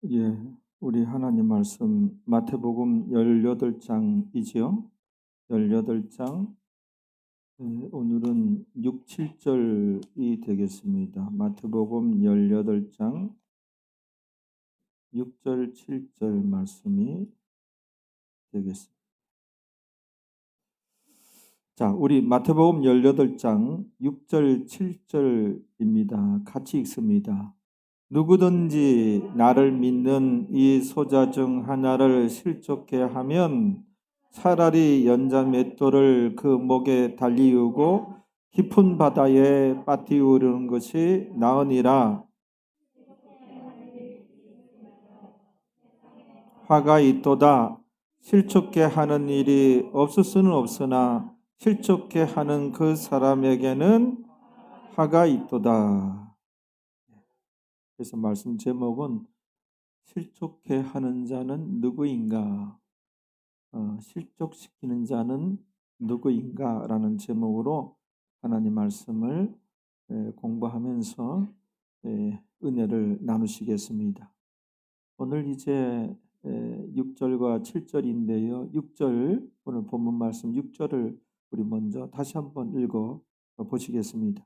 예, 우리 하나님 말씀 마태복음 18장이지요. 18장, 오늘은 6, 7절이 되겠습니다. 마태복음 18장 6절, 7절 말씀이 되겠습니다. 자, 우리 마태복음 18장 6절, 7절입니다. 같이 읽습니다. 누구든지 나를 믿는 이 소자 중 하나를 실족해 하면 차라리 연자 맷돌을 그 목에 달리우고 깊은 바다에 빠뜨리는 것이 나으니라. 화가 있도다. 실족해 하는 일이 없을 수는 없으나 실족해 하는 그 사람에게는 화가 있도다. 그래서 말씀 제목은 실족해 하는 자는 누구인가? 실족시키는 자는 누구인가? 라는 제목으로 하나님 말씀을 공부하면서 은혜를 나누시겠습니다. 오늘 이제 6절과 7절인데요. 6절, 오늘 본문 말씀 6절을 우리 먼저 다시 한번 읽어 보시겠습니다.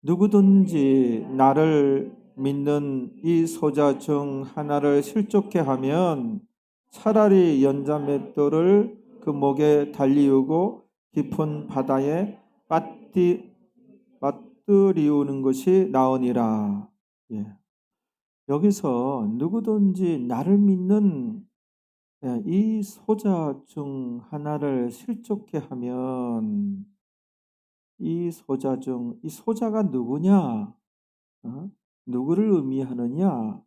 누구든지 나를 믿는 이 소자 중 하나를 실족해 하면 차라리 연자 맷돌을 그 목에 달리우고 깊은 바다에 빠뜨리우는 것이 나으니라. 예. 여기서 누구든지 나를 믿는 이 소자 중 하나를 실족해 하면 이 소자가 누구냐? 누구를 의미하느냐?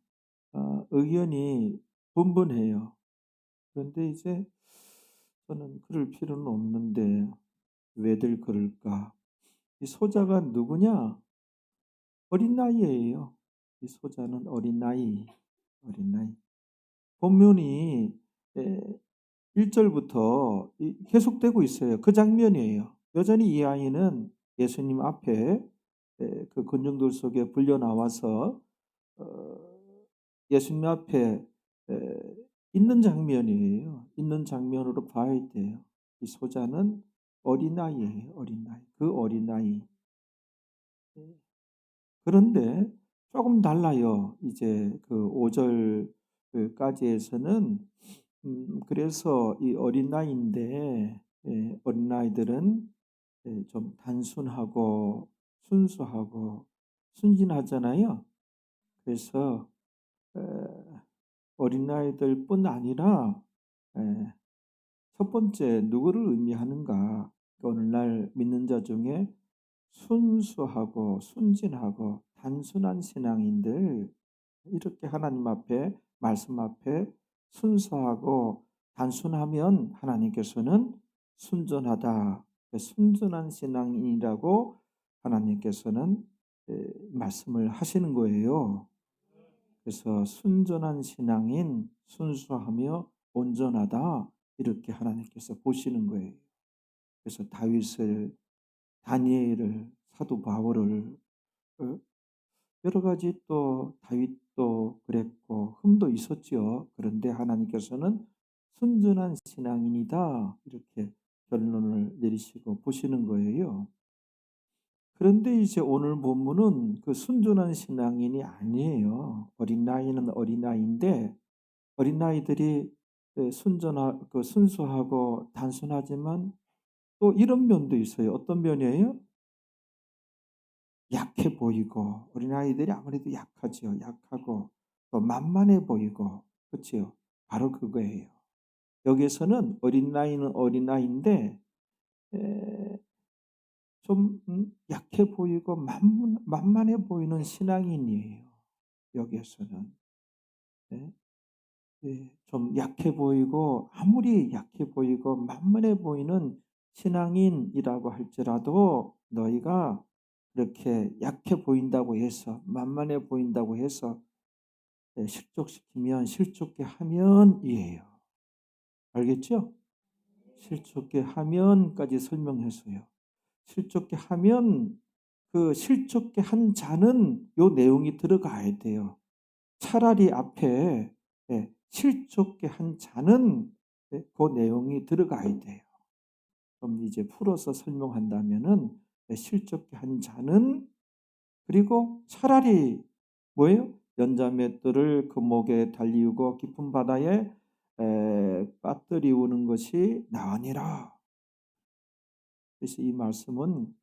의견이 분분해요. 그런데 이제 저는 그럴 필요는 없는데 왜들 그럴까? 이 소자가 누구냐? 어린 나이예요. 이 소자는 어린 나이. 본문이 1절부터 계속되고 있어요. 그 장면이에요. 여전히 이 아이는 예수님 앞에 그 군중들 속에 불려 나와서 예수님 앞에 있는 장면이에요. 있는 장면으로 봐야 돼요. 이 소자는 어린아이예요. 어린아이. 그 어린아이. 그런데 조금 달라요. 이제 그 5절까지에서는 그래서 이 어린아이인데 어린아이들은 좀 단순하고 순수하고 순진하잖아요. 그래서 어린아이들뿐 아니라 첫 번째 누구를 의미하는가? 오늘날 믿는 자 중에 순수하고 순진하고 단순한 신앙인들, 이렇게 하나님 앞에 말씀 앞에 순수하고 단순하면 하나님께서는 순전하다, 순전한 신앙인이라고 하나님께서는 말씀을 하시는 거예요. 그래서 순전한 신앙인, 순수하며 온전하다, 이렇게 하나님께서 보시는 거예요. 그래서 다윗을, 다니엘을, 사도 바울을, 여러 가지 또 다윗도 그랬고 흠도 있었지요. 그런데 하나님께서는 순전한 신앙인이다, 이렇게 결론을 내리시고 보시는 거예요. 그런데 이제 오늘 본문은 그 순전한 신앙인이 아니에요. 어린아이는 어린아이인데 어린아이들이 순수하고 단순하지만 또 이런 면도 있어요. 어떤 면이에요? 약해 보이고, 어린아이들이 아무래도 약하죠. 약하고 또 만만해 보이고, 그렇죠? 바로 그거예요. 여기에서는 어린아이는 어린아이인데 좀 약해 보이고 만만해 보이는 신앙인이에요. 여기에서는. 네? 좀 약해 보이고, 아무리 약해 보이고 만만해 보이는 신앙인이라고 할지라도 너희가 그렇게 약해 보인다고 해서, 만만해 보인다고 해서 실족시키면, 실족해 하면이에요. 알겠죠? 실족해 하면까지 설명했어요. 실족해 하면, 그 실족해 한 자는 요 내용이 들어가야 돼요. 차라리 앞에 실족게 한 자는 그 내용이 들어가야 돼요. 그럼 이제 풀어서 설명한다면은 실족게 한 자는 그리고 차라리 뭐예요? 연자맷돌을 그 목에 달리우고 깊은 바다에 빠뜨리우는 것이 나으니라. 그래서 이 말씀은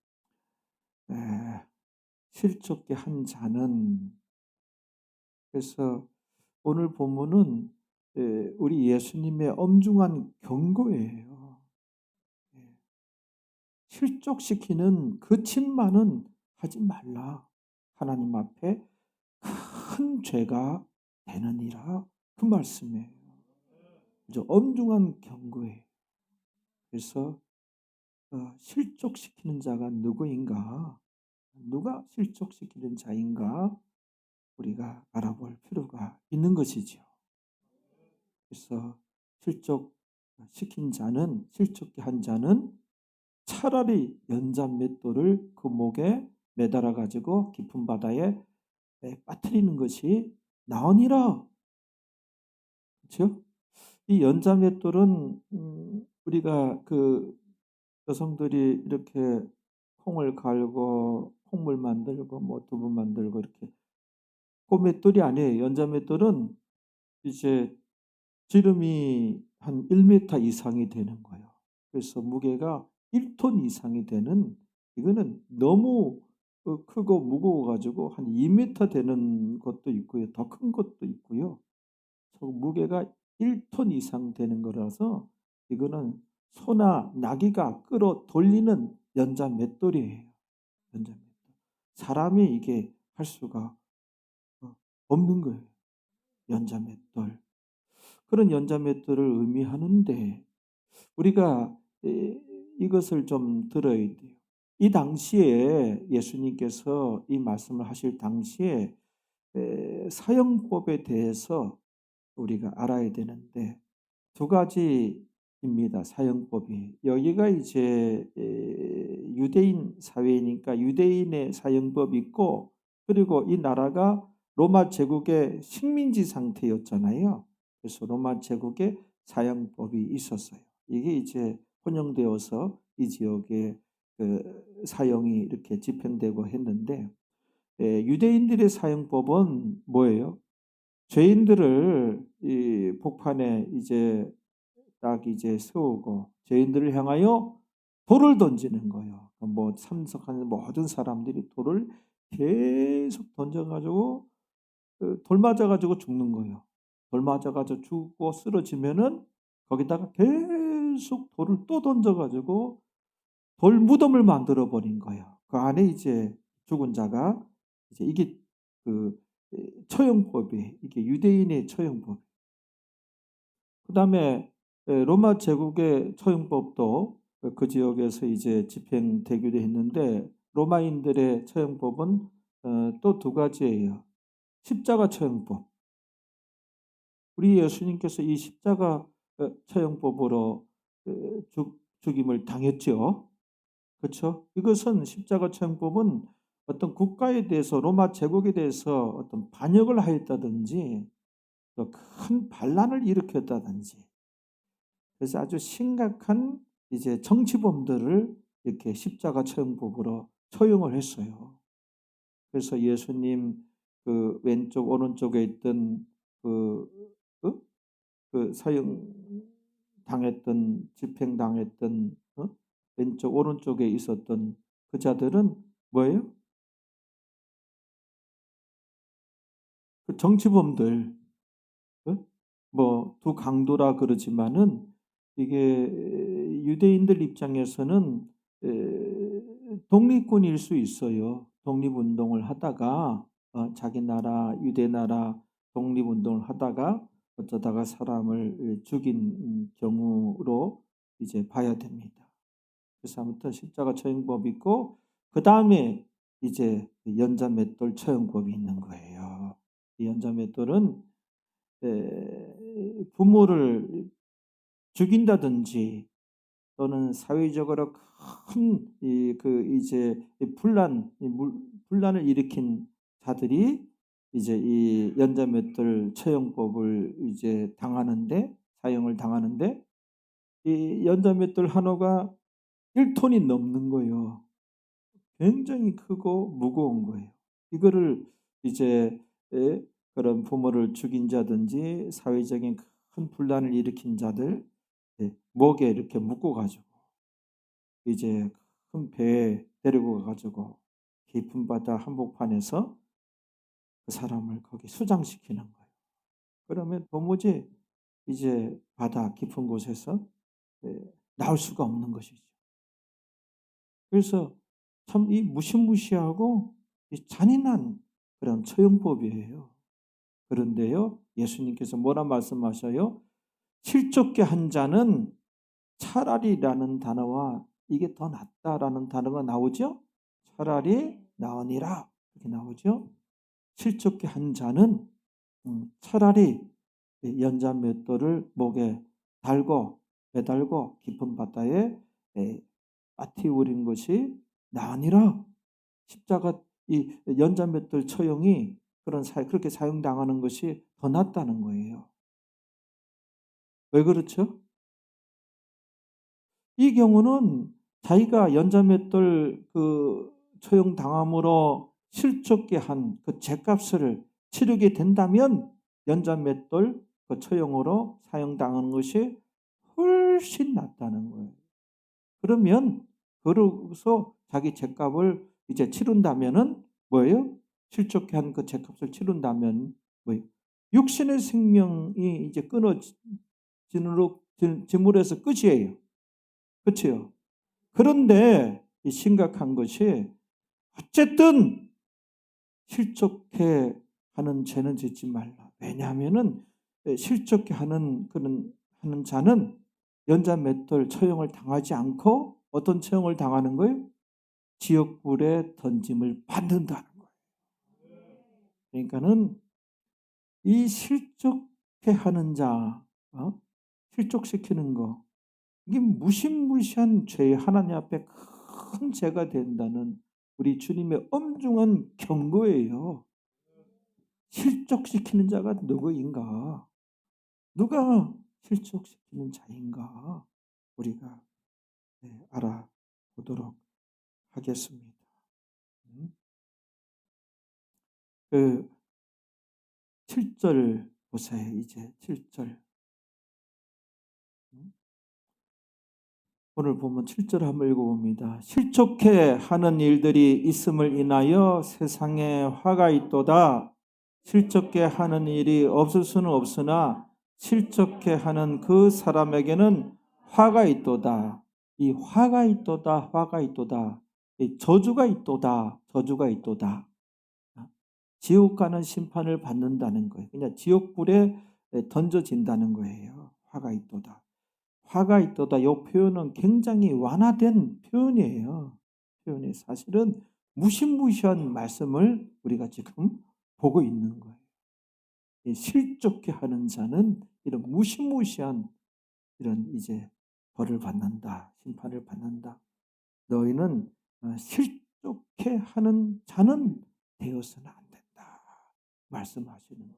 에, 실족게 한 자는 그래서 오늘 본문은 우리 예수님의 엄중한 경고예요. 예, 실족시키는 그 짓만은 하지 말라. 하나님 앞에 큰 죄가 되느니라. 그 말씀이에요. 그죠? 엄중한 경고예요. 그래서 실족시키는 자가 누구인가? 누가 실족시키는 자인가? 우리가 알아볼 필요가 있는 것이죠. 그래서 실족시킨 자는 실족게 한 자는 차라리 연잔맷돌을 그 목에 매달아 가지고 깊은 바다에 빠뜨리는 것이 나으니라. 그렇죠? 이 연자맷돌은 우리가 그 여성들이 이렇게 콩을 갈고 콩물 만들고 뭐 두부 만들고 이렇게 그 맷돌이 아니에요. 연자맷돌은 이제 지름이 한 1m 이상이 되는 거예요. 그래서 무게가 1톤 이상이 되는 이거는 너무 크고 무거워 가지고 한 2m 되는 것도 있고요. 더 큰 것도 있고요. 무게가 1톤 이상 되는 거라서 이거는 소나 나귀가 끌어 돌리는 연자 맷돌이에요. 연자 맷돌. 사람이 이게 할 수가 없는 거예요. 연자 맷돌. 그런 연자 맷돌을 의미하는데 우리가 이것을 좀 들어야 돼요. 이 당시에 예수님께서 이 말씀을 하실 당시에 사형법에 대해서 우리가 알아야 되는데 두 가지입니다. 사형법이. 여기가 이제 유대인 사회니까 유대인의 사형법이 있고 그리고 이 나라가 로마 제국의 식민지 상태였잖아요. 그래서 로마 제국의 사형법이 있었어요. 이게 이제 혼용되어서 이 지역에 그 사형이 이렇게 집행되고 했는데 유대인들의 사형법은 뭐예요? 죄인들을 이 복판에 이제 딱 이제 세우고 죄인들을 향하여 돌을 던지는 거예요. 뭐 참석하는 모든 사람들이 돌을 계속 던져가지고 돌 맞아가지고 죽는 거예요. 돌 맞아가지고 죽고 쓰러지면은 거기다가 계속 돌을 또 던져가지고 돌 무덤을 만들어 버린 거예요. 그 안에 이제 죽은 자가 이제 이게 그 처형법이 이게 유대인의 처형법. 그다음에 로마 제국의 처형법도 그 지역에서 이제 집행되기도 했는데 로마인들의 처형법은 또 두 가지예요. 십자가 처형법. 우리 예수님께서 이 십자가 처형법으로 죽임을 당했죠. 그렇죠? 이것은 십자가 처형법은 어떤 국가에 대해서 로마 제국에 대해서 어떤 반역을 하였다든지 큰 반란을 일으켰다든지 그래서 아주 심각한 이제 정치범들을 이렇게 십자가 처형법으로 처형을 했어요. 그래서 예수님 그 왼쪽 오른쪽에 있던 그, 그, 그 사형 당했던 집행당했던 왼쪽 오른쪽에 있었던 그 자들은 뭐예요? 그 정치범들 뭐 두 강도라 그러지만은 이게 유대인들 입장에서는 독립군일 수 있어요. 독립운동을 하다가 자기 나라 유대 나라 독립운동을 하다가 어쩌다가 사람을 죽인 경우로 이제 봐야 됩니다. 그래서 아무튼 십자가 처형법이 있고 그 다음에 이제 연자맷돌 처형법이 있는 거예요. 이 연자맷돌은 부모를 죽인다든지 또는 사회적으로 큰 그 이제 분란을 일으킨 자들이 이제 이 연자맷돌 처형법을 이제 사형을 당하는데 이 연자맷돌 한호가 1톤이 넘는 거예요. 굉장히 크고 무거운 거예요. 이거를 이제 그런 부모를 죽인 자든지 사회적인 큰 분란을 일으킨 자들 목에 이렇게 묶어 가지고 이제 큰 배에 데리고 가 가지고 깊은 바다 한복판에서 그 사람을 거기 수장시키는 거예요. 그러면 도무지 이제 바다 깊은 곳에서 나올 수가 없는 것이죠. 그래서 참 이 무시무시하고 이 잔인한 그런 처형법이에요. 그런데요, 예수님께서 뭐라 말씀하셔요? 실족게 한 자는 차라리라는 단어와 이게 더 낫다라는 단어가 나오죠? 차라리 나으니라 이렇게 나오죠? 실족게 한 자는 차라리 연자맷돌을 목에 달고 매달고 깊은 바다에 빠티우린 것이 나으니라. 십자가 이 연자맷돌 처형이 그렇게 사용당하는 것이 더 낫다는 거예요. 왜 그렇죠? 이 경우는 자기가 연자맷돌 처형당함으로 실족게 한 그 죗값을 치르게 된다면 연자맷돌 처형으로 사용당하는 것이 훨씬 낫다는 거예요. 그러면 그러고서 자기 죗값을 이제 치른다면은 뭐예요? 실족해 한 그 죗값을 치른다면 뭐예요? 육신의 생명이 이제 짐으로서 끝이에요. 그렇죠? 그런데 이 심각한 것이 어쨌든 실족해 하는 죄는 짓지 말라. 왜냐하면은 실족해 하는 자는 연자맷돌 처형을 당하지 않고 어떤 처형을 당하는 거예요? 지옥불에 던짐을 받는다는 거예요. 그러니까는 이 실족해 하는 자, 실족시키는 거, 이게 무시무시한 죄, 하나님 앞에 큰 죄가 된다는 우리 주님의 엄중한 경고예요. 실족시키는 자가 누구인가? 누가 실족시키는 자인가? 우리가 알아보도록 하겠습니다. 그 7절 보세요. 이제 7절. 오늘 보면 7절 한번 읽어봅니다. 실족해 하는 일들이 있음을 인하여 세상에 화가 있도다. 실족해 하는 일이 없을 수는 없으나 실족해 하는 그 사람에게는 화가 있도다. 이 화가 있도다, 화가 있도다. 이 저주가 있도다, 저주가 있도다. 지옥 가는 심판을 받는다는 거예요. 그냥 지옥불에 던져진다는 거예요. 화가 있도다. 화가 있도다. 이 표현은 굉장히 완화된 표현이에요. 표현이 사실은 무시무시한 말씀을 우리가 지금 보고 있는 거예요. 실족해 하는 자는 이런 무시무시한 이런 이제 벌을 받는다. 심판을 받는다. 너희는 실족해 하는 자는 되어서는 안 된다. 말씀하시는 거예요.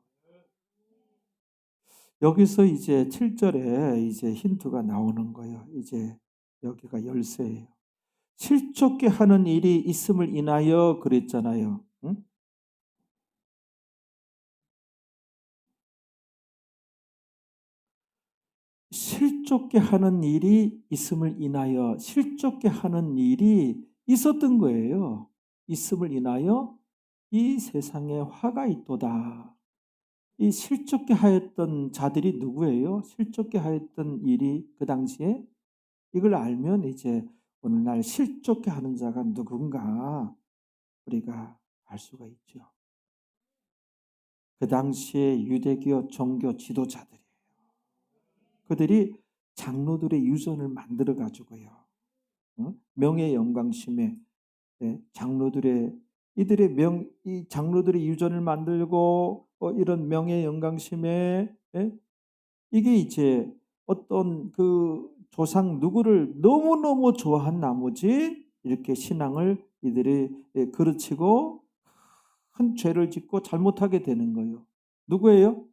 여기서 이제 7절에 이제 힌트가 나오는 거예요. 이제 여기가 열쇠예요. 실족게 하는 일이 있음을 인하여 그랬잖아요. 응? 실족게 하는 일이 있음을 인하여 실족게 하는 일이 있었던 거예요. 있음을 인하여 이 세상에 화가 있도다. 이 실족게 하였던 자들이 누구예요? 실족게 하였던 일이 그 당시에 이걸 알면 이제 오늘날 실족게 하는 자가 누군가 우리가 알 수가 있죠. 그 당시에 유대교 종교 지도자들이에요. 그들이 장로들의 유전을 만들어 가지고요. 명예 영광심에 장로들의 이 장로들의 유전을 만들고 이런 명예 영광심에 이게 이제 어떤 그 조상 누구를 너무너무 좋아한 나머지 이렇게 신앙을 이들이 그르치고 큰 죄를 짓고 잘못하게 되는 거예요. 누구예요?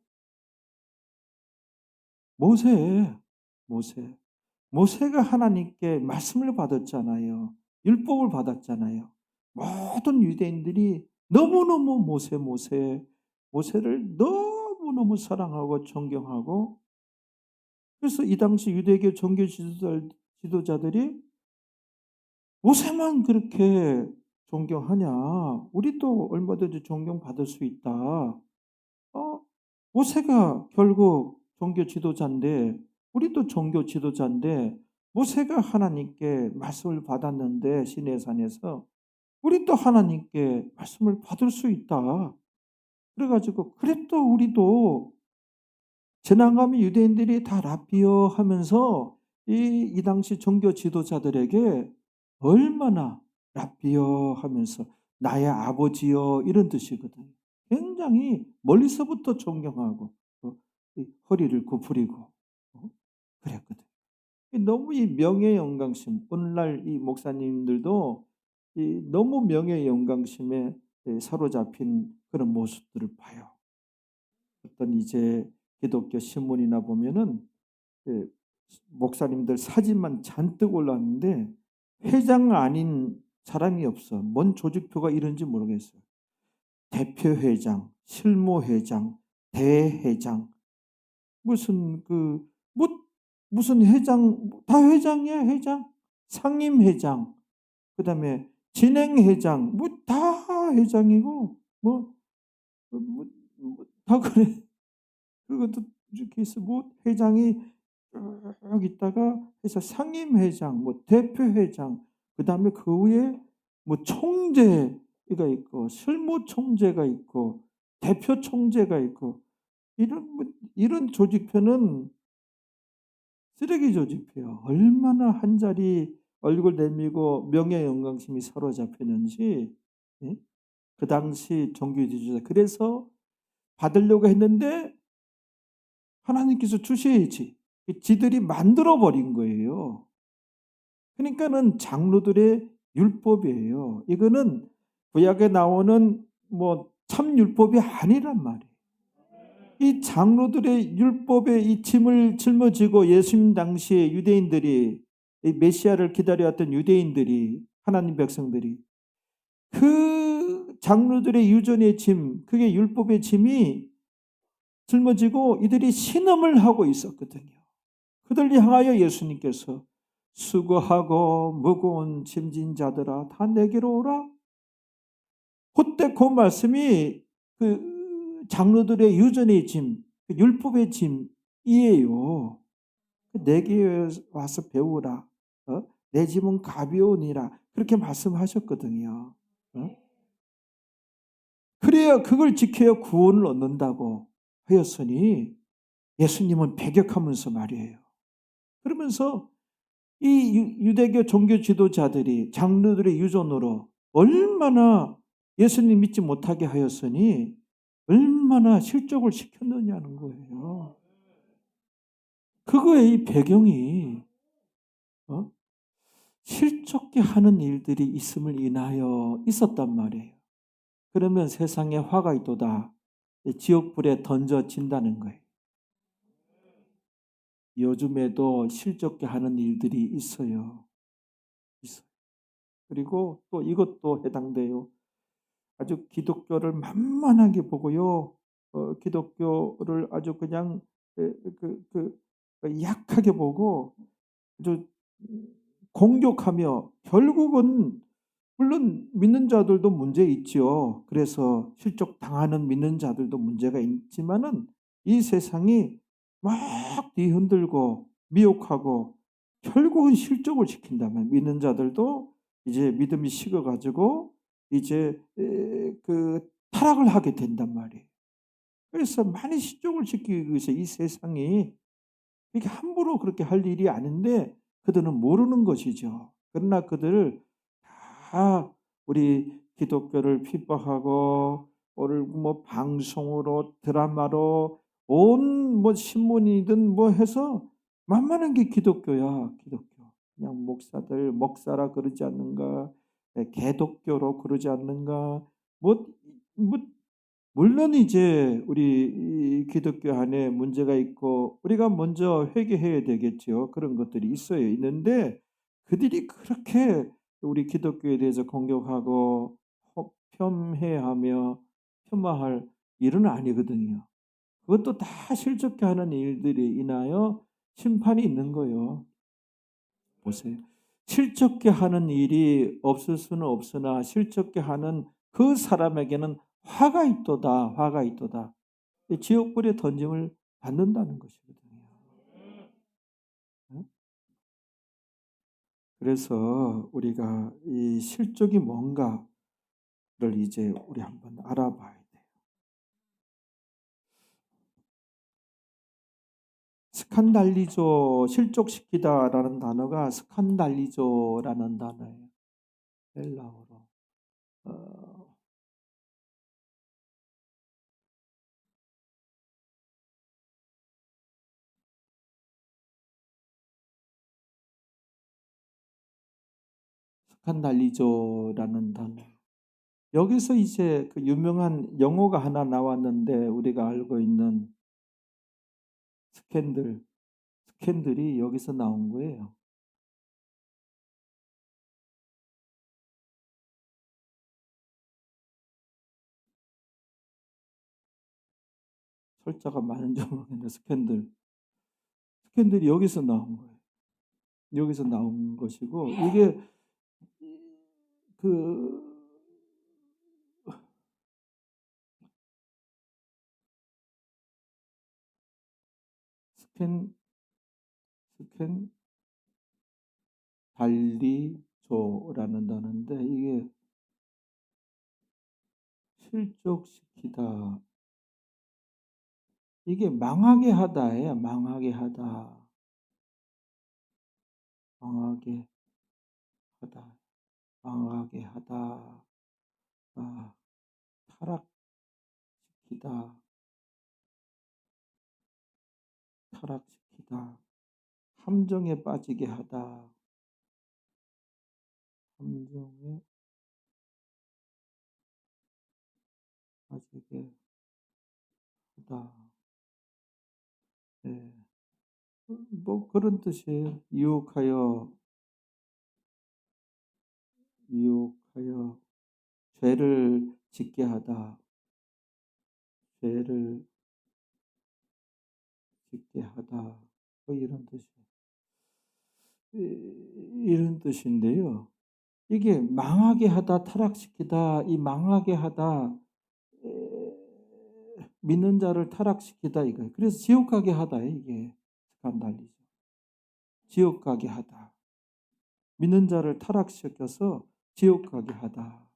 모세. 모세. 모세가 하나님께 말씀을 받았잖아요. 율법을 받았잖아요. 모든 유대인들이 너무너무 모세를 너무너무 사랑하고 존경하고, 그래서 이 당시 유대교 종교 지도자들이 모세만 그렇게 존경하냐? 우리도 얼마든지 존경받을 수 있다. 모세가 결국 종교 지도자인데, 우리도 종교 지도자인데, 모세가 하나님께 말씀을 받았는데 시내산에서 우리도 하나님께 말씀을 받을 수 있다. 그래 가지고 그랬도 우리도 지나가면 유대인들이 다 라비어 하면서 이 당시 종교 지도자들에게 얼마나 라비어 하면서 나의 아버지여 이런 뜻이거든요. 굉장히 멀리서부터 존경하고 이 허리를 굽히고 그랬거든요. 너무 이 명예 영광심, 오늘날 이 목사님들도 이 너무 명예 영광심에 사로잡힌 그런 모습들을 봐요. 어떤 이제 기독교 신문이나 보면은 그 목사님들 사진만 잔뜩 올랐는데 회장 아닌 사람이 없어. 뭔 조직표가 이런지 모르겠어요. 대표회장, 실무회장, 대회장, 무슨 뭐 무슨 회장, 다 회장이야, 회장. 상임회장, 그다음에 진행회장, 뭐 다 회장이고 다 그래. 그것도 이렇게 있어. 뭐 회장이 쭉 있다가 해서 상임회장, 뭐 대표회장, 그다음에 그 위에 뭐 총재가 있고 실무총재가 있고 대표 총재가 있고 이런 조직표는 쓰레기 조직표예요. 얼마나 한 자리 얼굴 내밀고 명예 영광심이 사로잡혔는지. 예? 그 당시 종교 지도자 그래서 받으려고 했는데 하나님께서 주셔야지. 지들이 만들어 버린 거예요. 그러니까는 장로들의 율법이에요. 이거는 구약에 나오는 뭐 참 율법이 아니란 말이에요. 이 장로들의 율법에 이 짐을 짊어지고 예수님 당시에 유대인들이, 이 메시아를 기다려왔던 유대인들이, 하나님 백성들이 그 장로들의 유전의 짐, 그게 율법의 짐이 짊어지고 이들이 신음을 하고 있었거든요. 그들을 향하여 예수님께서 수고하고 무거운 짐진 자들아 다 내게로 오라. 그때 그 말씀이 그 장로들의 유전의 짐, 그 율법의 짐이에요. 내게 와서 배우라. 내 짐은 가벼우니라. 그렇게 말씀하셨거든요. 그래야 그걸 지켜야 구원을 얻는다고 하였으니 예수님은 배격하면서 말이에요. 그러면서 이 유대교 종교 지도자들이 장로들의 유전으로 얼마나 예수님 믿지 못하게 하였으니 얼마나 실족을 시켰느냐는 거예요. 그거의 이 배경이 실족게 하는 일들이 있음을 인하여 있었단 말이에요. 그러면 세상에 화가 있도다. 지옥불에 던져진다는 거예요. 요즘에도 실족게 하는 일들이 있어요. 그리고 또 이것도 해당돼요. 아주 기독교를 만만하게 보고요. 기독교를 아주 그냥 약하게 보고 아주 공격하며 결국은 물론 믿는 자들도 문제 있지요. 그래서 실족당하는 믿는 자들도 문제가 있지만은 이 세상이 막 뒤흔들고 미혹하고 결국은 실족을 시킨다면 믿는 자들도 이제 믿음이 식어가지고 이제 타락을 하게 된단 말이에요. 그래서 많이 실족을 시키기 위해서 이 세상이 이게 함부로 그렇게 할 일이 아닌데 그들은 모르는 것이죠. 그러나 그들을 다 우리 기독교를 핍박하고 오늘 뭐 방송으로 드라마로 온 뭐 신문이든 뭐 해서 만만한 게 기독교야. 기독교. 그냥 목사들 목사라 그러지 않는가? 개독교로 그러지 않는가? 뭐 뭐 물론 이제 우리 이 기독교 안에 문제가 있고 우리가 먼저 회개해야 되겠죠. 그런 것들이 있어요. 있는데 그들이 그렇게 우리 기독교에 대해서 공격하고 폄훼하며 폄하할 일은 아니거든요. 그것도 다 실족해 하는 일들이 인하여 심판이 있는 거예요. 보세요. 실족해 하는 일이 없을 수는 없으나 실족해 하는 그 사람에게는 화가 있도다. 화가 있도다. 지옥불에 던짐을 받는다는 것이거든요. 응? 그래서 우리가 이 실족이 뭔가를 이제 우리 한번 알아봐야 돼요. 스칸달리조, 실족시키다라는 단어가 스칸달리조라는 단어예요. 헬라어로. 어, 스칸달리조라는 단어. 여기서 이제 그 유명한 영어가 하나 나왔는데 우리가 알고 있는 스캔들, 스캔들이 여기서 나온 거예요. 철자가 많은지 모르겠는데 스캔들. 스캔들이 여기서 나온 거예요. 여기서 나온 것이고 이게 그 스캔 스캔 달리조라는 단어인데 이게 실족시키다. 이게 망하게 하다예요. 망하게 하다. 망하게 하다. 망하게 하다. 아, 타락시키다. 타락시키다. 함정에 빠지게 하다. 함정에 빠지게 하다. 네. 뭐 그런 뜻이에요. 유혹하여 죄를 짓게 하다. 죄를 짓게 하다. 뭐 이런 뜻이에요. 이런 뜻인데요. 이게 망하게 하다, 타락시키다, 이 망하게 하다, 믿는 자를 타락시키다 이거예요. 그래서 지옥 가게 하다 이게 스칸달리죠. 지옥 가게 하다. 믿는 자를 타락시켜서 지옥 가게 하다.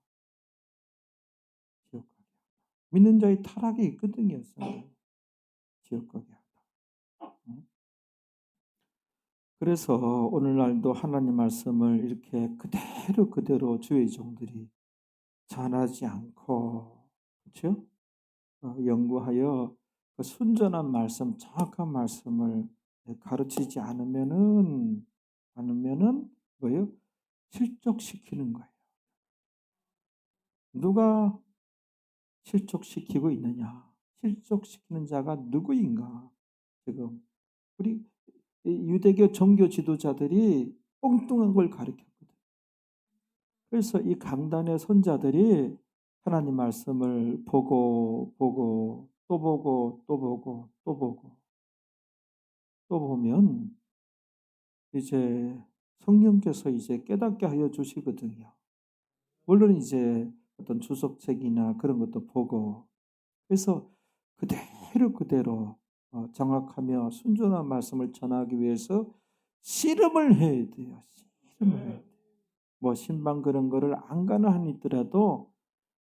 지옥 가게. 믿는 자의 타락이 있거든요. 지옥 가게 하다. 그래서 오늘날도 하나님 말씀을 이렇게 그대로 주의 종들이 전하지 않고 그렇죠? 연구하여 그 순전한 말씀, 정확한 말씀을 가르치지 않으면은 뭐예요? 실족시키는 거예요. 누가 실족시키고 있느냐? 실족시키는 자가 누구인가? 지금 우리 유대교 종교 지도자들이 엉뚱한 걸 가르쳤거든. 그래서 이 강단의 선자들이 하나님 말씀을 보고 또 보고 또 보고 또 보고 또 보면 이제 성령께서 이제 깨닫게 하여 주시거든요. 물론 이제 어떤 주석책이나 그런 것도 보고 그래서 그대로 정확하며 순전한 말씀을 전하기 위해서 씨름을 해야 돼요. 씨름을 해야 돼요. 뭐 신방 그런 거를 안 가는 한 있더라도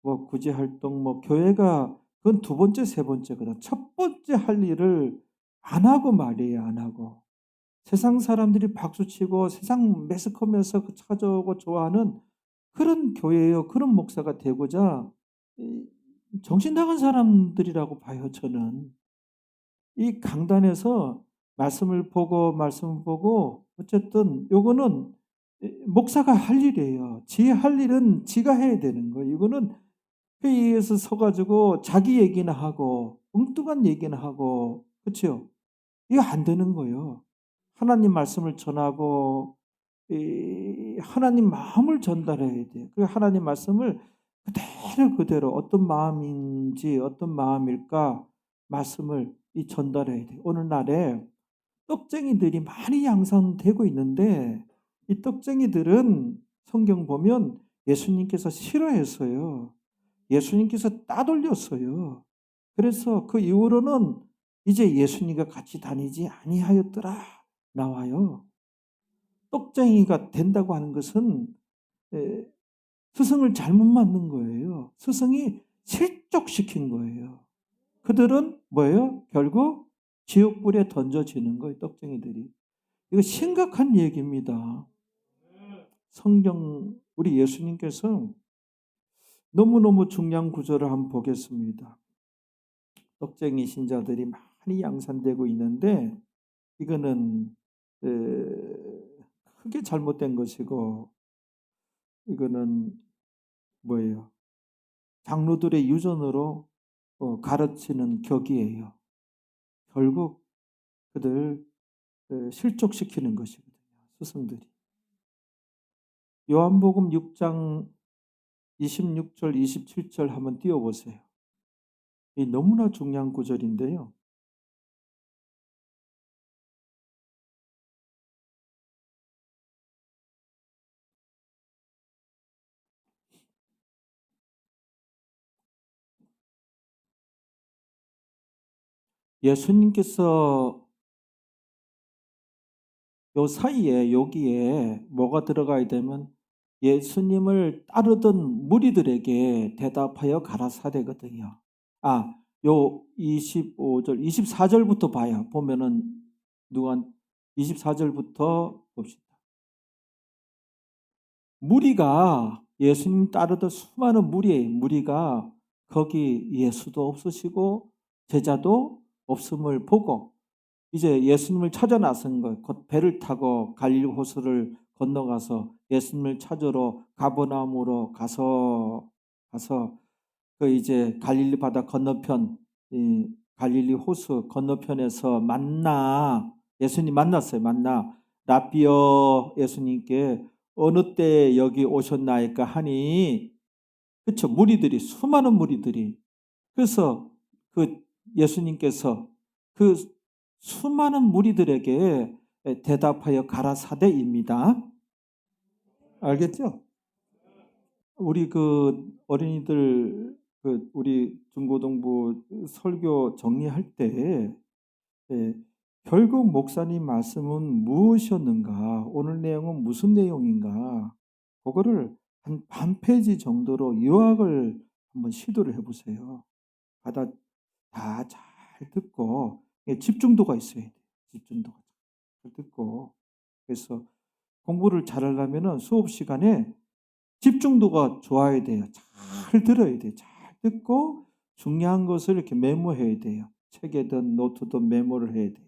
뭐 구제 활동 뭐 교회가 그건 두 번째 세 번째거든. 첫 번째 할 일을 안 하고 말이에요. 안 하고. 세상 사람들이 박수치고 세상 매스컴에서 찾아오고 좋아하는 그런 교회예요. 그런 목사가 되고자 정신 나간 사람들이라고 봐요. 저는. 이 강단에서 말씀을 보고 어쨌든 요거는 목사가 할 일이에요. 지 할 일은 지가 해야 되는 거예요. 이거는 회의에서 서가지고 자기 얘기나 하고 엉뚱한 얘기나 하고, 그렇죠? 이거 안 되는 거예요. 하나님 말씀을 전하고 이 하나님 마음을 전달해야 돼요. 그 하나님 말씀을 그대로 어떤 마음인지 어떤 마음일까 말씀을 전달해야 돼요. 오늘날에 떡쟁이들이 많이 양산되고 있는데 이 떡쟁이들은 성경 보면 예수님께서 싫어했어요. 예수님께서 따돌렸어요. 그래서 그 이후로는 이제 예수님과 같이 다니지 아니하였더라 나와요. 떡쟁이가 된다고 하는 것은 스승을 잘못 만든 거예요. 스승이 실족시킨 거예요. 그들은 뭐예요? 결국 지옥불에 던져지는 거예요. 떡쟁이들이. 이거 심각한 얘기입니다. 성경 우리 예수님께서 너무너무 중요한 구절을 한번 보겠습니다. 떡쟁이 신자들이 많이 양산되고 있는데 이거는 크게 잘못된 것이고 이거는 뭐예요? 장로들의 유전으로 가르치는 격이에요. 결국 그들 실족시키는 것이거든요. 스승들이. 요한복음 6장 26절 27절 한번 띄워보세요. 이 너무나 중요한 구절인데요. 예수님께서 요 사이에 여기에 뭐가 들어가야 되면 예수님을 따르던 무리들에게 대답하여 가라사대거든요. 요 25절, 24절부터 봐요. 보면은 누가 24절부터 봅시다. 무리가 예수님 따르던 수많은 무리가 거기 예수도 없으시고 제자도 없음을 보고 이제 예수님을 찾아 나선 것, 곧 배를 타고 갈릴리 호수를 건너가서 예수님을 찾으러 가버나움으로 가서 그 이제 갈릴리 바다 건너편 이 갈릴리 호수 건너편에서 예수님 만났어요. 라비어 예수님께 어느 때 여기 오셨나이까 하니 그쵸 무리들이 수많은 무리들이 그래서 그 예수님께서 그 수많은 무리들에게 대답하여 가라사대입니다. 알겠죠? 우리 그 어린이들 우리 중고등부 설교 정리할 때 결국 목사님 말씀은 무엇이었는가? 오늘 내용은 무슨 내용인가? 그거를 한 반 페이지 정도로 요약을 한번 시도를 해보세요. 다 잘 듣고 집중도가 있어야 돼요. 집중도가 잘 듣고 그래서 공부를 잘하려면은 수업 시간에 집중도가 좋아야 돼요. 잘 들어야 돼요. 잘 듣고 중요한 것을 이렇게 메모해야 돼요. 책에든 노트든 메모를 해야 돼요.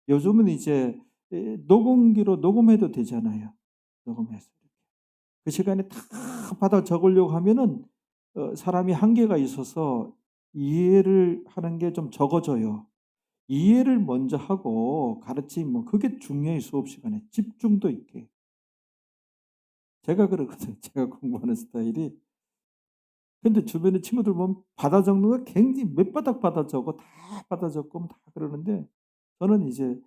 요즘은 이제 녹음기로 녹음해도 되잖아요. 녹음해서 그 시간에 다 받아 적으려고 하면은 사람이 한계가 있어서 이해를 하는 게 좀 적어져요. 이해를 먼저 하고 가르치면 그게 중요해요. 수업 시간에 집중도 있게. 제가 그러거든요. 제가 공부하는 스타일이. 근데 주변에 친구들 보면 받아 적는 거 굉장히 몇 바닥 받아 적어 다 받아 적고 다 그러는데 저는 이제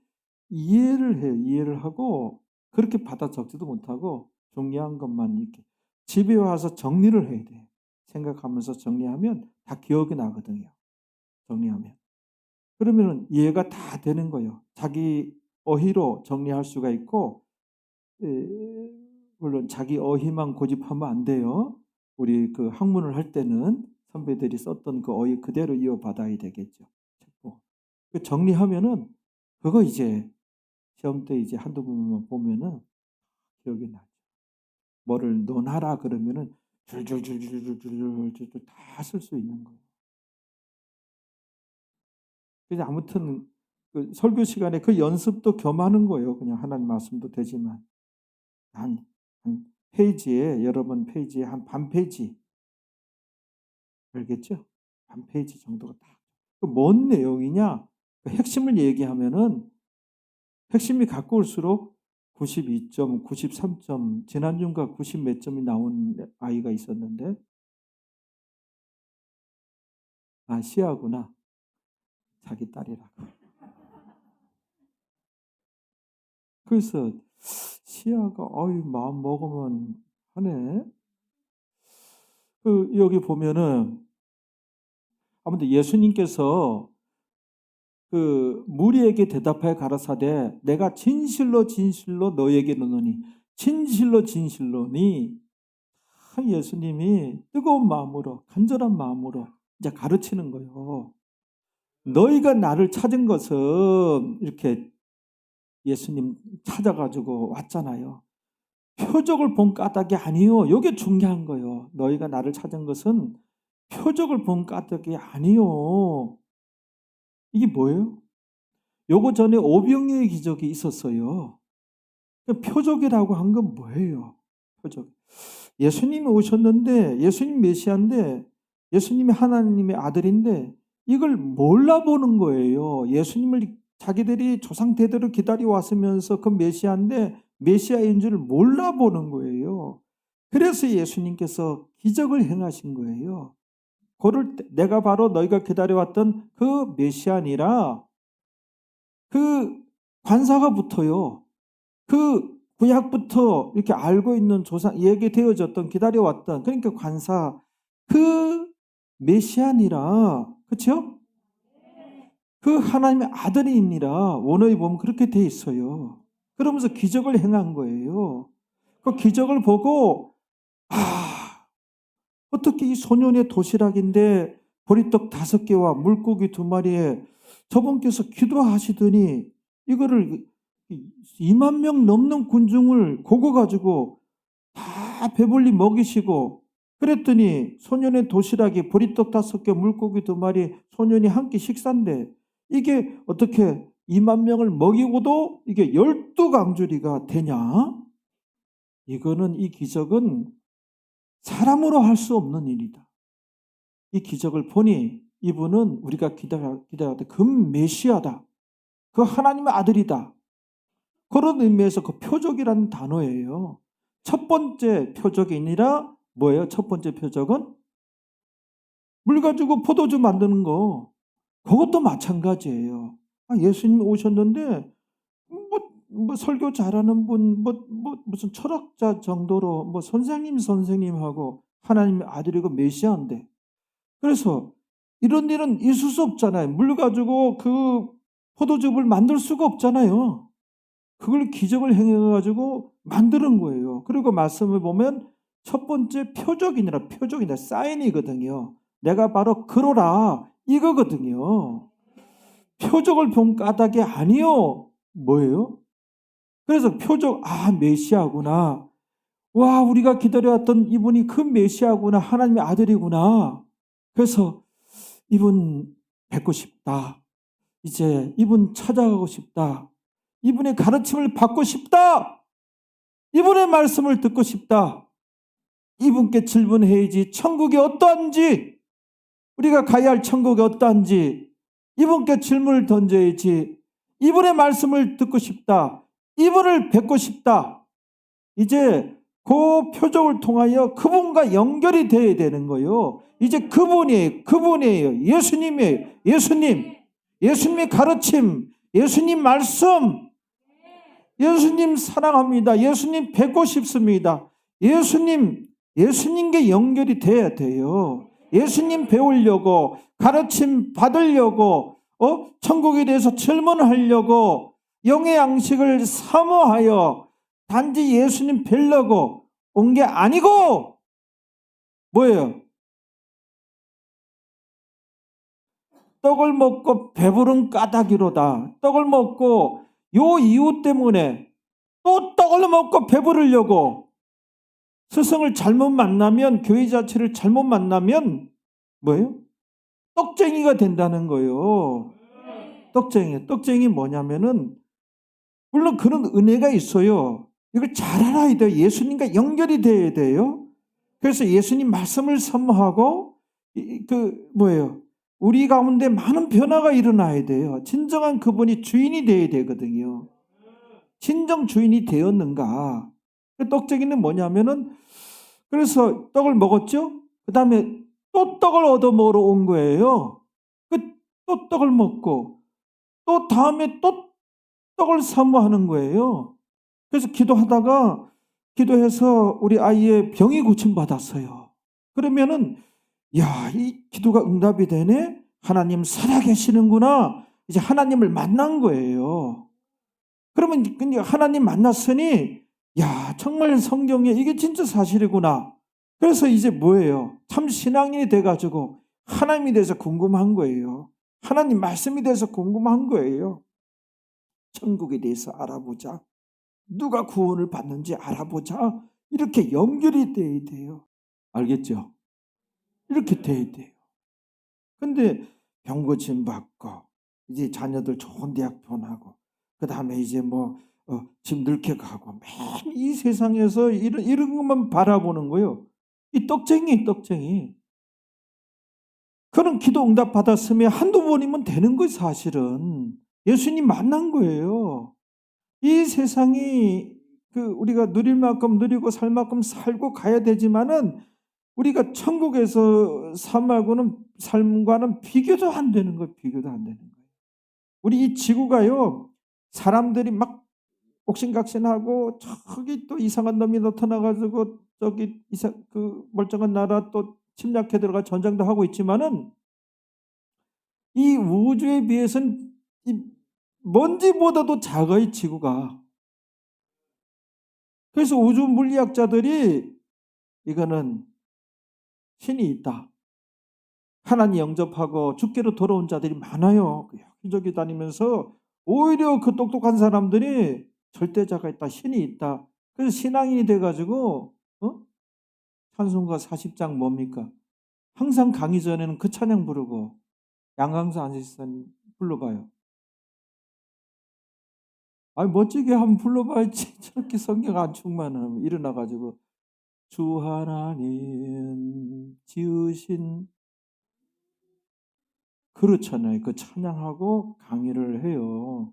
이해를 해요. 이해를 하고 그렇게 받아 적지도 못하고 중요한 것만 이렇게 집에 와서 정리를 해야 돼요. 생각하면서 정리하면 다 기억이 나거든요. 정리하면. 그러면 이해가 다 되는 거예요. 자기 어휘로 정리할 수가 있고 물론 자기 어휘만 고집하면 안 돼요. 우리 그 학문을 할 때는 선배들이 썼던 그 어휘 그대로 이어받아야 되겠죠. 그 정리하면은 그거 이제 시험 때 이제 한두 번만 보면은 기억이 나죠. 뭐를 논하라 그러면은 줄줄줄줄줄줄줄줄 다 쓸 수 있는 거예요. 그래서 아무튼 그 설교 시간에 그 연습도 겸하는 거예요. 그냥 하나님 말씀도 되지만 한 페이지에 여러 번 페이지에 한 반 페이지 알겠죠? 한 페이지 정도가 딱. 뭔 내용이냐? 그 핵심을 얘기하면은 핵심이 가까울수록 92점, 93점, 지난주인가 90 몇 점이 나온 아이가 있었는데, 아, 시아구나. 자기 딸이라고. 그래서 시아가 어이 마음 먹으면 하네. 여기 보면은 아무튼 예수님께서 무리에게 대답하여 가라사대 내가 진실로 진실로 너에게 이르노니 진실로 진실로니, 예수님이 뜨거운 마음으로 간절한 마음으로 이제 가르치는 거예요. 너희가 나를 찾은 것은 이렇게 예수님 찾아가지고 왔잖아요. 표적을 본 까닭이 아니요. 이게 중요한 거예요. 너희가 나를 찾은 것은 표적을 본 까닭이 아니요. 이게 뭐예요? 요거 전에 오병이의 기적이 있었어요. 표적이라고 한 건 뭐예요? 표적. 예수님이 오셨는데, 예수님 메시아인데, 예수님이 하나님의 아들인데 이걸 몰라보는 거예요. 예수님을 자기들이 조상 대대로 기다려왔으면서 그 메시아인데 메시아인 줄 몰라보는 거예요. 그래서 예수님께서 기적을 행하신 거예요. 그럴 때 내가 바로 너희가 기다려왔던 그 메시아니라, 그 관사가 붙어요. 그 구약부터 이렇게 알고 있는 조상, 얘기되어졌던, 기다려왔던, 그러니까 관사, 그 메시아니라, 그렇죠? 그 하나님의 아들이니라. 원어에 보면 그렇게 돼 있어요. 그러면서 기적을 행한 거예요. 그 기적을 보고 어떻게 이 소년의 도시락인데 보리떡 5개와 물고기 2마리에 저분께서 기도하시더니 이거를 2만 명 넘는 군중을 고거 가지고 다 배불리 먹이시고, 그랬더니 소년의 도시락이 보리떡 5개 물고기 2마리 소년이 한 끼 식사인데 이게 어떻게 2만 명을 먹이고도 이게 12강주리가 되냐? 이거는, 이 기적은 사람으로 할 수 없는 일이다. 이 기적을 보니 이분은 우리가 기다렸던 그 메시아다. 그 하나님의 아들이다. 그런 의미에서 그 표적이라는 단어예요. 첫 번째 표적이 아니라 뭐예요? 첫 번째 표적은 물 가지고 포도주 만드는 거. 그것도 마찬가지예요. 예수님 오셨는데 뭐 설교 잘하는 분, 무슨 철학자 정도로 뭐 선생님하고 하나님의 아들이고 메시아인데, 그래서 이런 일은 있을 수 없잖아요. 물 가지고 그 포도즙을 만들 수가 없잖아요. 그걸 기적을 행해가지고 만드는 거예요. 그리고 말씀을 보면 첫 번째 표적이니라, 사인이거든요. 내가 바로 그러라 이거거든요. 표적을 본 까닭이 아니요. 뭐예요? 그래서 표적, 메시아구나. 와, 우리가 기다려왔던 이분이 그 메시아구나. 하나님의 아들이구나. 그래서 이분 뵙고 싶다. 이제 이분 찾아가고 싶다. 이분의 가르침을 받고 싶다. 이분의 말씀을 듣고 싶다. 이분께 질문해야지. 천국이 어떠한지, 우리가 가야 할 천국이 어떠한지 이분께 질문을 던져야지. 이분의 말씀을 듣고 싶다. 이분을 뵙고 싶다. 이제 그 표적을 통하여 그분과 연결이 되어야 되는 거예요. 이제 그분이에요. 예수님이에요. 예수님의 가르침, 예수님 말씀, 예수님 사랑합니다. 예수님 뵙고 싶습니다. 예수님께 연결이 돼야 돼요. 예수님 배우려고, 가르침 받으려고, 천국에 대해서 질문하려고, 영의 양식을 사모하여 단지 예수님 뵈려고 온 게 아니고 뭐예요? 떡을 먹고 배부른 까닭이로다. 떡을 먹고 요 이유 때문에 또 떡을 먹고 배부르려고 스승을 잘못 만나면, 교회 자체를 잘못 만나면 뭐예요? 떡쟁이가 된다는 거예요. 떡쟁이 뭐냐면은, 물론 그런 은혜가 있어요. 이걸 잘 알아야 돼요. 예수님과 연결이 돼야 돼요. 그래서 예수님 말씀을 사모하고 뭐예요? 우리 가운데 많은 변화가 일어나야 돼요. 진정한 그분이 주인이 되어야 되거든요. 진정 주인이 되었는가? 떡쟁이는 뭐냐면은, 그래서 떡을 먹었죠? 그 다음에 또 떡을 얻어 먹으러 온 거예요. 또 떡을 먹고, 또 다음에 또 떡을 사모하는 거예요. 그래서 기도해서 우리 아이의 병이 고침받았어요. 그러면은, 야, 이 기도가 응답이 되네? 하나님 살아계시는구나. 이제 하나님을 만난 거예요. 그러면 하나님 만났으니, 야, 정말 성경에 이게 진짜 사실이구나. 그래서 이제 뭐예요? 참 신앙인이 돼가지고 하나님에 대해서 궁금한 거예요. 하나님 말씀에 대해서 궁금한 거예요. 천국에 대해서 알아보자. 누가 구원을 받는지 알아보자. 이렇게 연결이 돼야 돼요. 알겠죠? 이렇게 돼야 돼요. 근데 병 고침 받고 이제 자녀들 좋은 대학 보내고 그 다음에 이제 집 늙게 가고 맨 이 세상에서 이런 것만 바라보는 거예요. 이 떡쟁이. 그런 기도 응답 받았으면 한두 번이면 되는 거예요, 사실은. 예수님 만난 거예요. 이 세상이 우리가 누릴 만큼 누리고 살 만큼 살고 가야 되지만은 우리가 천국에서 삶과는 비교도 안 되는 거예요. 비교도 안 되는 거예요. 우리 이 지구가요, 사람들이 막 옥신각신하고 저기 또 이상한 놈이 나타나가지고 저기 멀쩡한 나라 또 침략해 들어가 전쟁도 하고 있지만은 이 우주에 비해서는 이 먼지보다도 작아요, 지구가. 그래서 우주 물리학자들이 이거는 신이 있다. 하나님 영접하고 주께로 돌아온 자들이 많아요. 여기저기 다니면서 오히려 그 똑똑한 사람들이 절대자가 있다, 신이 있다. 그래서 신앙인이 돼가지고 찬송가 40장 뭡니까? 항상 강의 전에는 그 찬양 부르고 양강사 안시선 불러봐요. 멋지게 한번 불러봐야지. 저렇게 성경 안 충만하면 일어나가지고 주 하나님 지으신 그렇잖아요. 그 찬양하고 강의를 해요.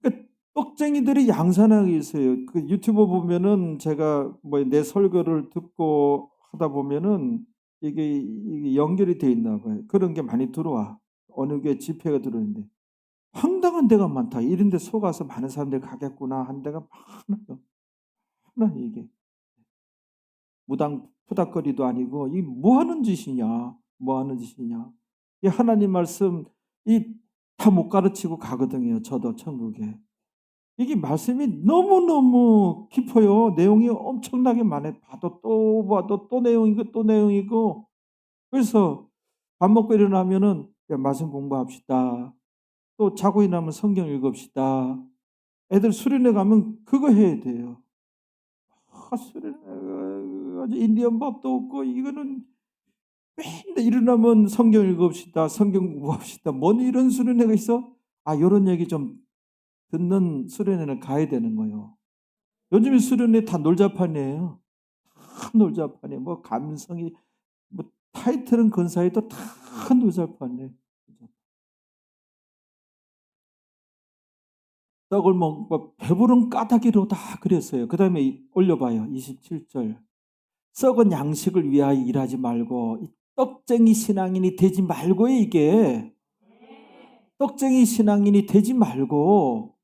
그 떡쟁이들이 양산하게 있어요. 그 유튜브 보면은 제가 내 설교를 듣고 하다 보면은 이게 연결이 돼 있나 봐요. 그런 게 많이 들어와. 어느 게 집회가 들어오는데 황당한 데가 많다. 이런 데 속아서 많은 사람들이 가겠구나 한 데가 많아요. 많아 이게. 무당 푸닥거리도 아니고 이 뭐 하는 짓이냐? 뭐 하는 짓이냐? 이 하나님 말씀 이 다 못 가르치고 가거든요. 저도 천국에. 이게 말씀이 너무너무 깊어요. 내용이 엄청나게 많아요. 봐도 또 내용이고 또 내용이고. 그래서 밥 먹고 일어나면은 야, 말씀 공부합시다. 또 자고 일어나면 성경 읽읍시다. 애들 수련회 가면 그거 해야 돼요. 수련회 인디언 밥도 없고 이거는 맨날 일어나면 성경 읽읍시다. 성경 공부합시다. 뭔 이런 수련회가 있어? 이런 얘기 좀 듣는 수련회는 가야 되는 거예요. 요즘에 수련회 다 놀자판이에요. 다 놀자판이에요. 감성이 타이틀은 근사해도 다 놀자판이에요. 떡을 먹고 배부른 까닭이로 다 그랬어요. 그 다음에 올려봐요. 27절. 썩은 양식을 위하여 일하지 말고 이 떡쟁이 신앙인이 되지 말고요. 이게 떡쟁이 신앙인이 되지 말고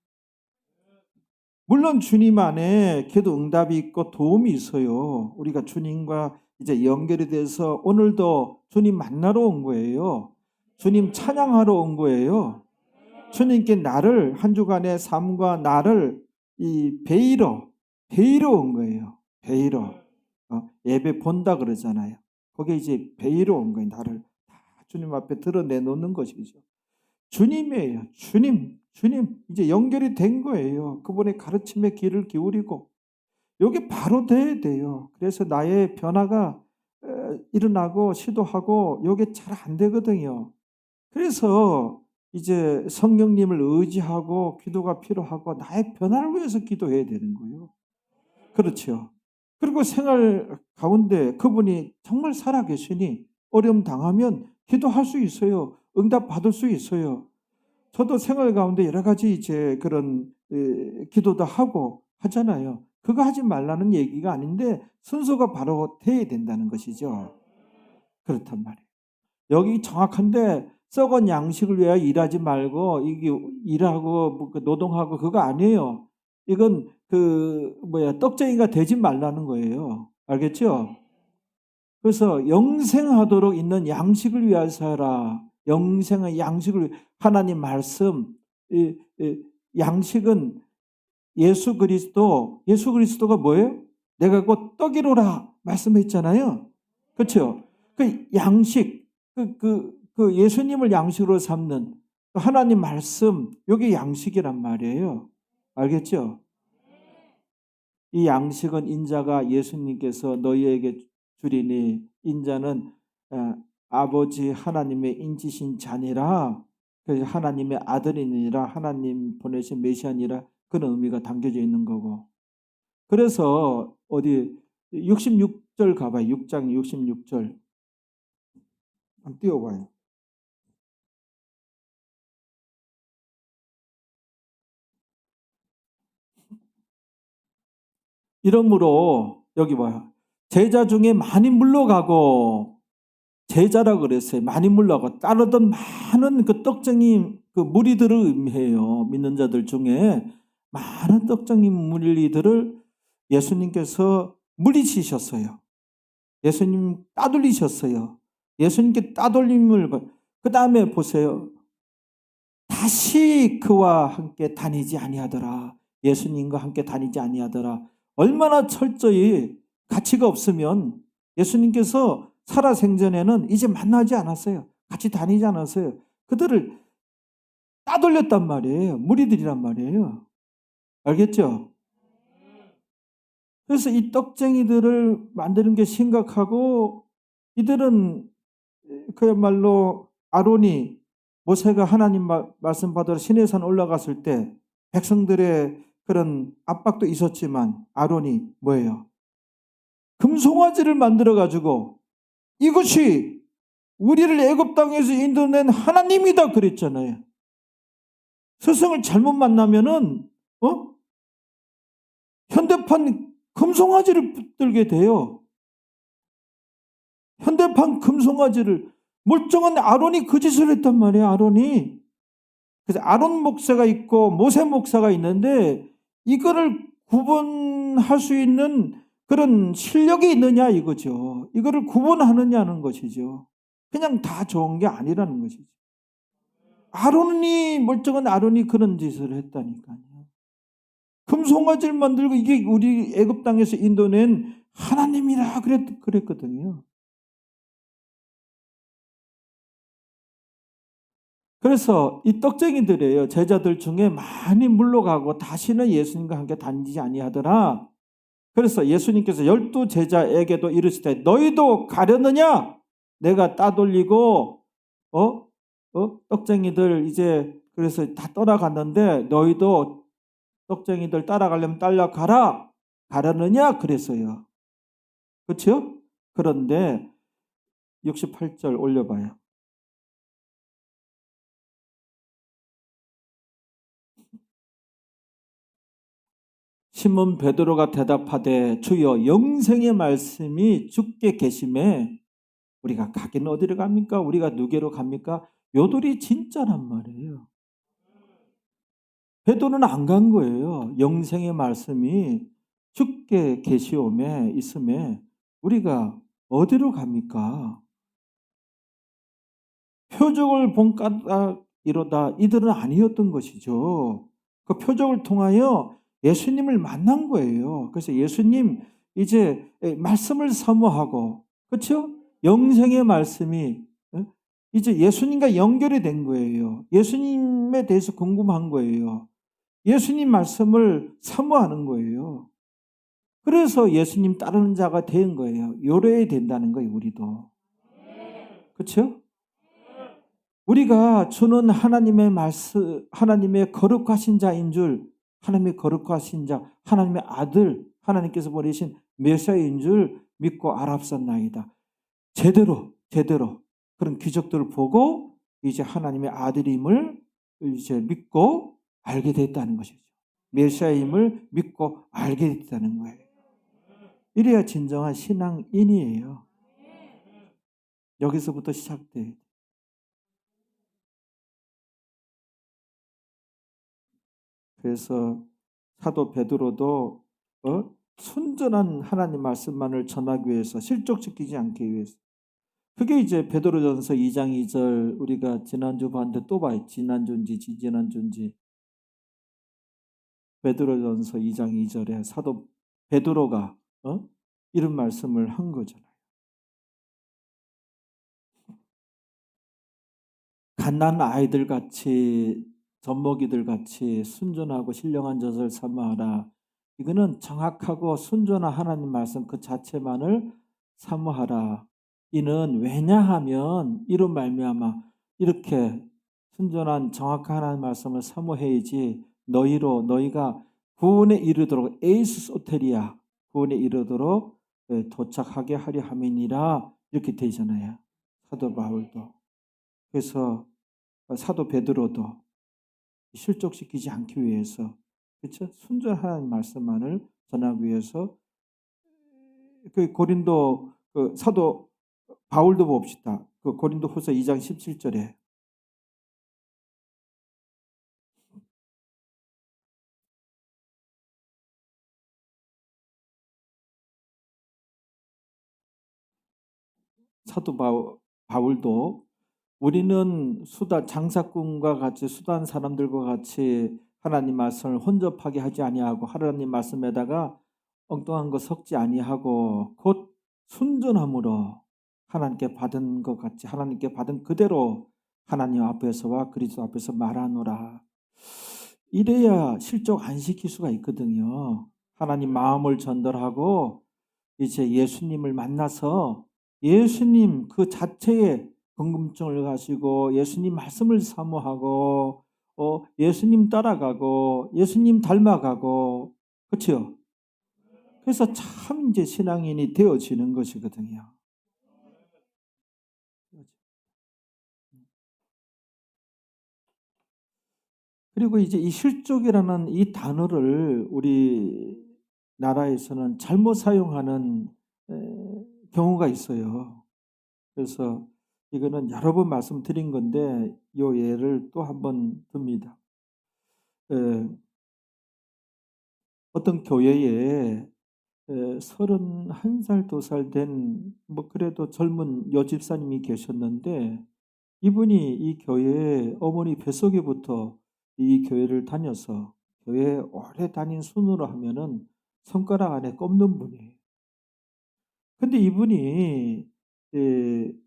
물론 주님 안에 기도 응답이 있고 도움이 있어요. 우리가 주님과 이제 연결이 돼서 오늘도 주님 만나러 온 거예요. 주님 찬양하러 온 거예요. 주님께 나를 한 주간의 삶과 나를 이 베이러 온 거예요. 베이러 예배 본다 그러잖아요. 거기에 이제 베이러 온 거예요. 나를 다 주님 앞에 드러내놓는 것이죠. 주님이에요. 주님 이제 연결이 된 거예요. 그분의 가르침에 귀를 기울이고 이게 바로 돼야 돼요. 그래서 나의 변화가 일어나고 시도하고 이게 잘 안 되거든요. 그래서 이제 성령님을 의지하고 기도가 필요하고 나의 변화를 위해서 기도해야 되는 거예요. 그렇죠. 그리고 생활 가운데 그분이 정말 살아계시니 어려움 당하면 기도할 수 있어요. 응답 받을 수 있어요. 저도 생활 가운데 여러 가지 이제 그런 기도도 하고 하잖아요. 그거 하지 말라는 얘기가 아닌데 순서가 바로 돼야 된다는 것이죠. 그렇단 말이에요. 여기 정확한데 썩은 양식을 위하여 일하지 말고 이게 일하고 뭐 노동하고 그거 아니에요. 이건 떡쟁이가 되지 말라는 거예요. 알겠죠? 그래서 영생하도록 있는 양식을 위하여 살아. 영생의 양식을 하나님 말씀 양식은 예수 그리스도가 뭐예요? 내가 곧 떡이로라 말씀했잖아요. 그렇죠? 그 양식 그 예수님을 양식으로 삼는 하나님 말씀 이게 양식이란 말이에요. 알겠죠? 이 양식은 인자가 예수님께서 너희에게 주리니 인자는 아버지 하나님의 인지신 자니라. 그래서 하나님의 아들이니라. 하나님 보내신 메시아니라. 그런 의미가 담겨져 있는 거고. 그래서 어디 66절 가봐요. 6장 66절. 한번 띄워봐요. 이러므로 여기 봐요. 제자 중에 많이 물러가고 제자라 그랬어요. 많이 물러가고 따르던 많은 그 떡쟁이 그 무리들을 의미해요. 믿는 자들 중에 많은 떡쟁이 무리들을 예수님께서 물리치셨어요. 예수님 따돌리셨어요. 예수님께 따돌림을 그 다음에 보세요. 다시 그와 함께 다니지 아니하더라. 예수님과 함께 다니지 아니하더라. 얼마나 철저히 가치가 없으면 예수님께서 살아생전에는 이제 만나지 않았어요. 같이 다니지 않았어요. 그들을 따돌렸단 말이에요. 무리들이란 말이에요. 알겠죠? 그래서 이 떡쟁이들을 만드는 게 심각하고 이들은 그야말로 아론이 모세가 하나님 말씀 받으러 시내산 올라갔을 때 백성들의 그런 압박도 있었지만 아론이 뭐예요? 금송아지를 만들어 가지고 이것이 우리를 애굽 땅에서 인도낸 하나님이다 그랬잖아요. 스승을 잘못 만나면은 현대판 금송아지를 붙들게 돼요. 현대판 금송아지를 멀쩡한 아론이 그 짓을 했단 말이에요. 아론이. 그래서 아론 목사가 있고 모세 목사가 있는데 이거를 구분할 수 있는 그런 실력이 있느냐 이거죠. 이거를 구분하느냐는 것이죠. 그냥 다 좋은 게 아니라는 것이죠. 멀쩡한 아론이 그런 짓을 했다니까요. 금송아지를 만들고 이게 우리 애굽 땅에서 인도낸 하나님이라 그랬거든요. 그래서 이 떡쟁이들이에요. 제자들 중에 많이 물러가고 다시는 예수님과 함께 다니지 아니하더라. 그래서 예수님께서 12 제자에게도 이르시되 너희도 가려느냐? 내가 따돌리고 떡쟁이들 이제 그래서 다 떠나갔는데 너희도 떡쟁이들 따라가려면 따라가라. 가려느냐? 그랬어요. 그렇죠? 그런데 68절 올려봐요. 시몬 베드로가 대답하되 주여 영생의 말씀이 주께 계심에 우리가 가기는 어디로 갑니까? 우리가 누게로 갑니까? 요들이 진짜란 말이에요. 베드로는 안 간 거예요. 영생의 말씀이 주께 계시오매 있음에 우리가 어디로 갑니까? 표적을 본 까닭이로다. 이들은 아니었던 것이죠. 그 표적을 통하여 예수님을 만난 거예요. 그래서 예수님 이제 말씀을 사모하고 그렇죠? 영생의 말씀이 이제 예수님과 연결이 된 거예요. 예수님에 대해서 궁금한 거예요. 예수님 말씀을 사모하는 거예요. 그래서 예수님 따르는 자가 된 거예요. 요래야 된다는 거예요, 우리도. 그렇죠? 우리가 주는 하나님의 말씀, 하나님의 거룩하신 자인 줄, 하나님의 거룩하신 자, 하나님의 아들, 하나님께서 보내신 메시아인 줄 믿고 알았었나이다. 제대로 그런 기적들을 보고 이제 하나님의 아들임을 이제 믿고 알게 됐다는 것이죠. 메시아임을 믿고 알게 됐다는 거예요. 이래야 진정한 신앙인이에요. 여기서부터 시작돼요. 그래서 사도 베드로도 순전한 하나님 말씀만을 전하기 위해서 실족시키지 않기 위해서 그게 이제 베드로전서 2장 2절 우리가 지난주 봤는데 또 봐요. 지난주인지 지지난주인지 베드로전서 2장 2절에 사도 베드로가 이런 말씀을 한 거잖아요. 갓난 아이들 같이 젖먹이들 같이 순전하고 신령한 젖을 사모하라. 이거는 정확하고 순전한 하나님 말씀 그 자체만을 사모하라. 이는 왜냐하면 이런 말미암아 이렇게 순전한 정확한 하나님 말씀을 사모해야지 너희가 구원에 이르도록 에이스 소테리아 구원에 이르도록 도착하게 하려 함이니라 이렇게 되잖아요. 사도 바울도. 그래서 사도 베드로도 실족시키지 않기 위해서 그렇죠? 순전한 하나님 말씀만을 전하기 위해서 그 고린도 그 사도 바울도 봅시다. 그 고린도후서 2장 17절에 사도 바울도 우리는 장사꾼과 같이 수단 사람들과 같이 하나님 말씀을 혼접하게 하지 아니하고 하나님 말씀에다가 엉뚱한 거 섞지 아니하고 곧 순전함으로 하나님께 받은 것 같이 하나님께 받은 그대로 하나님 앞에서와 그리스도 앞에서 말하노라. 이래야 실족 안 시킬 수가 있거든요. 하나님 마음을 전달하고 이제 예수님을 만나서 예수님 그 자체의 궁금증을 가지고 예수님 말씀을 사모하고 예수님 따라가고 예수님 닮아가고 그렇죠? 그래서 참 이제 신앙인이 되어지는 것이거든요. 그리고 이제 이 실족이라는 이 단어를 우리 나라에서는 잘못 사용하는 경우가 있어요. 그래서 이거는 여러 번 말씀드린 건데 요 예를 또 한번 듭니다. 어떤 교회에 31살, 2살 된 뭐 그래도 젊은 여집사님이 계셨는데 이분이 이 교회에 어머니 뱃속에부터 이 교회를 다녀서 교회에 오래 다닌 순으로 하면은 손가락 안에 꼽는 분이에요. 근데 이분이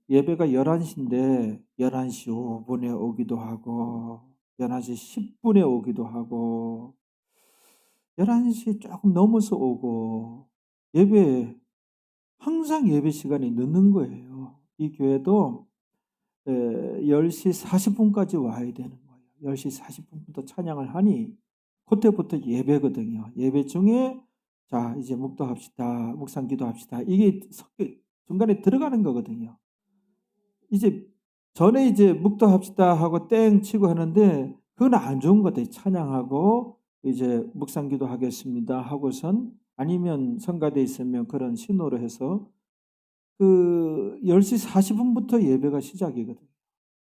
예배가 11시인데 11시 5분에 오기도 하고 11시 10분에 오기도 하고 11시 조금 넘어서 오고 예배 항상 예배 시간이 늦는 거예요. 이 교회도 10시 40분까지 와야 되는 거예요. 10시 40분부터 찬양을 하니 그때부터 예배거든요. 예배 중에 자 이제 묵도합시다. 묵상 기도합시다. 이게 중간에 들어가는 거거든요. 이제 전에 이제 묵도합시다 하고 땡 치고 하는데 그건 안 좋은 것 같아요. 찬양하고 이제 묵상 기도하겠습니다 하고선 아니면 성가대 있으면 그런 신호로 해서 그 10시 40분부터 예배가 시작이거든요.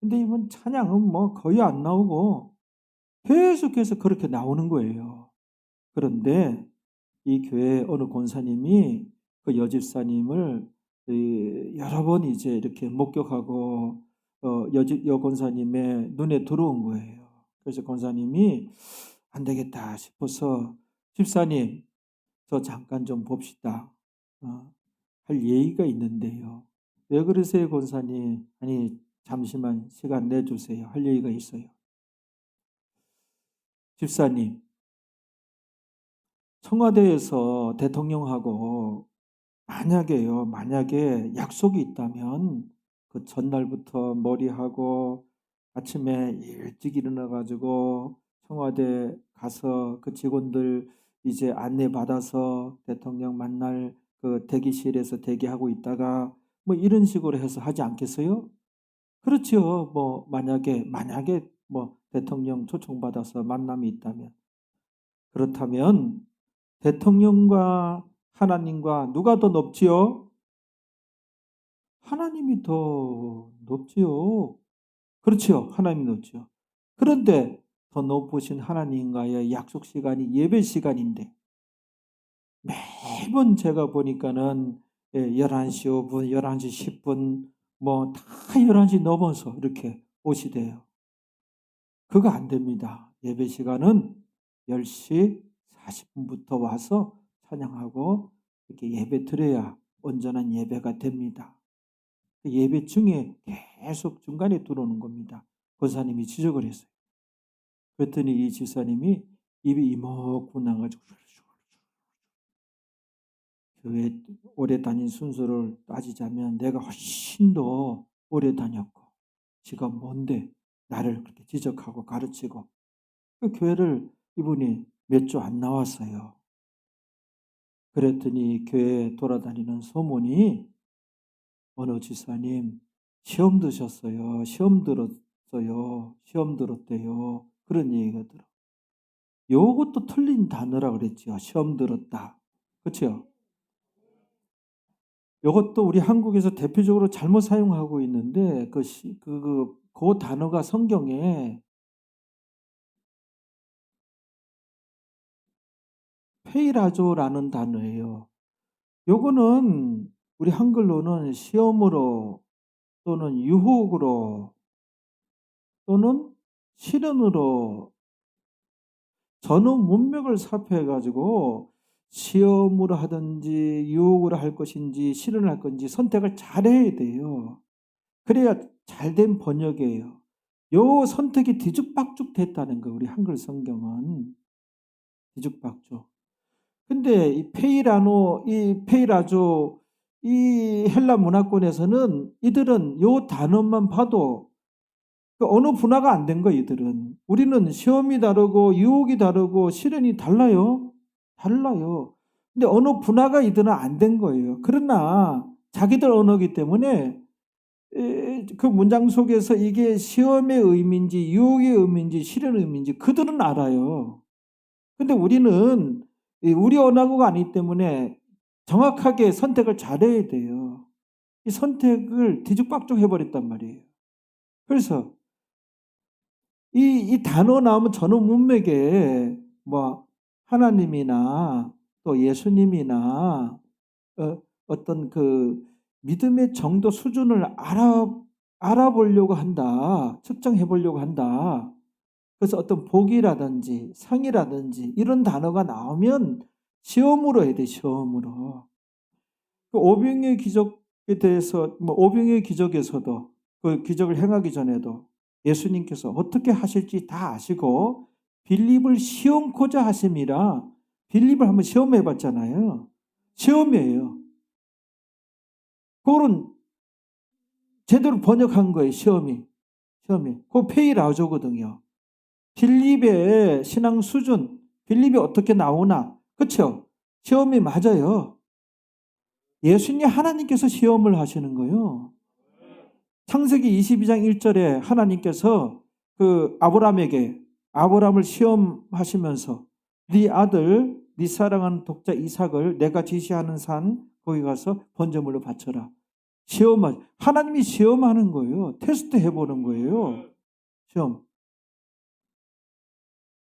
근데 이번 찬양은 뭐 거의 안 나오고 계속해서 그렇게 나오는 거예요. 그런데 이 교회 어느 권사님이 그 여집사님을 여러 번 이제 이렇게 목격하고 여 권사님의 눈에 들어온 거예요. 그래서 권사님이 안 되겠다 싶어서 집사님 저 잠깐 좀 봅시다. 할 예의가 있는데요. 왜 그러세요, 권사님? 아니 잠시만 시간 내주세요. 할 얘기가 있어요. 집사님, 청와대에서 대통령하고 만약에 약속이 있다면 그 전날부터 머리하고 아침에 일찍 일어나 가지고 청와대 가서 그 직원들 이제 안내 받아서 대통령 만날 그 대기실에서 대기하고 있다가 뭐 이런 식으로 해서 하지 않겠어요? 그렇지요. 뭐 만약에 뭐 대통령 초청받아서 만남이 있다면. 그렇다면 대통령과 하나님과 누가 더 높지요? 하나님이 더 높지요. 그렇지요. 하나님이 높지요. 그런데 더 높으신 하나님과의 약속 시간이 예배 시간인데 매번 제가 보니까는 11시 5분, 11시 10분 뭐 다 11시 넘어서 이렇게 오시대요. 그거 안 됩니다. 예배 시간은 10시 40분부터 와서 찬양하고 이렇게 예배 드려야 온전한 예배가 됩니다. 예배 중에 계속 중간에 들어오는 겁니다. 권사님이 지적을 했어요. 그랬더니 이 집사님이 입이 이목구 나가지고 교회 오래 다닌 순서를 따지자면 내가 훨씬 더 오래 다녔고 지가 뭔데 나를 그렇게 지적하고 가르치고 그 교회를 이분이 몇 주 안 나왔어요. 그랬더니 교회 돌아다니는 소문이 어느 집사님 시험 드셨어요. 시험 들었어요. 시험 들었대요. 그런 얘기가 들어. 요것도 틀린 단어라 그랬죠. 시험 들었다. 그렇죠? 요것도 우리 한국에서 대표적으로 잘못 사용하고 있는데 그 단어가 성경에 페이라조라는 단어예요. 요거는 우리 한글로는 시험으로 또는 유혹으로 또는 시련으로 전후 문맥을 살펴 가지고 시험으로 하든지 유혹으로 할 것인지 실현을 할 건지 선택을 잘해야 돼요. 그래야 잘된 번역이에요. 요 선택이 뒤죽박죽 됐다는 거 우리 한글 성경은. 뒤죽박죽. 근데 이 페이라조 이 헬라 문화권에서는 이들은 요 단어만 봐도 그 어느 분화가 안 된 거예요, 이들은. 우리는 시험이 다르고 유혹이 다르고 시련이 달라요. 달라요. 근데 언어 분화가 이들은 안 된 거예요. 그러나 자기들 언어이기 때문에 그 문장 속에서 이게 시험의 의미인지 유혹의 의미인지 시련의 의미인지 그들은 알아요. 근데 우리는 우리 언어가 아니기 때문에 정확하게 선택을 잘해야 돼요. 이 선택을 뒤죽박죽 해버렸단 말이에요. 그래서 이 단어 나오면 전후 문맥에 뭐 하나님이나 또 예수님이나 어떤 그 믿음의 정도 수준을 알아보려고 한다. 측정해 보려고 한다. 그래서 어떤 복이라든지 상이라든지 이런 단어가 나오면 시험으로 해야 돼. 시험으로. 그 오병이의 기적에 대해서 뭐 오병이의 기적에서도 그 기적을 행하기 전에도 예수님께서 어떻게 하실지 다 아시고 빌립을 시험코자 하심이라 빌립을 한번 시험해 봤잖아요. 시험이에요. 그거는 제대로 번역한 거예요. 시험이. 그거 페이라조거든요. 빌립의 신앙 수준, 빌립이 어떻게 나오나. 그렇죠? 시험이 맞아요. 예수님 하나님께서 시험을 하시는 거예요. 창세기 22장 1절에 하나님께서 그 아브라함을 시험하시면서 네 아들 네 사랑하는 독자 이삭을 내가 지시하는 산 거기 가서 번제물로 바쳐라. 하나님이 시험하는 거예요. 테스트 해보는 거예요. 시험.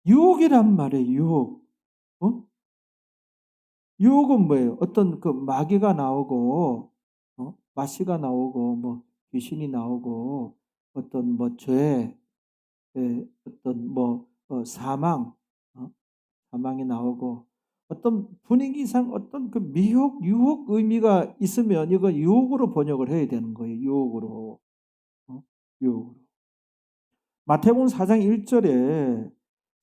유혹이란 말이에요. 유혹. 유혹은 뭐예요? 어떤 그 마귀가 나오고 마씨가 나오고 뭐 귀신이 나오고 어떤 뭐 죄, 어떤 뭐 사망이 나오고 어떤 분위기상 어떤 그 유혹 의미가 있으면 이거 유혹으로 번역을 해야 되는 거예요. 유혹으로. 유혹으로. 마태복음 4장 1절에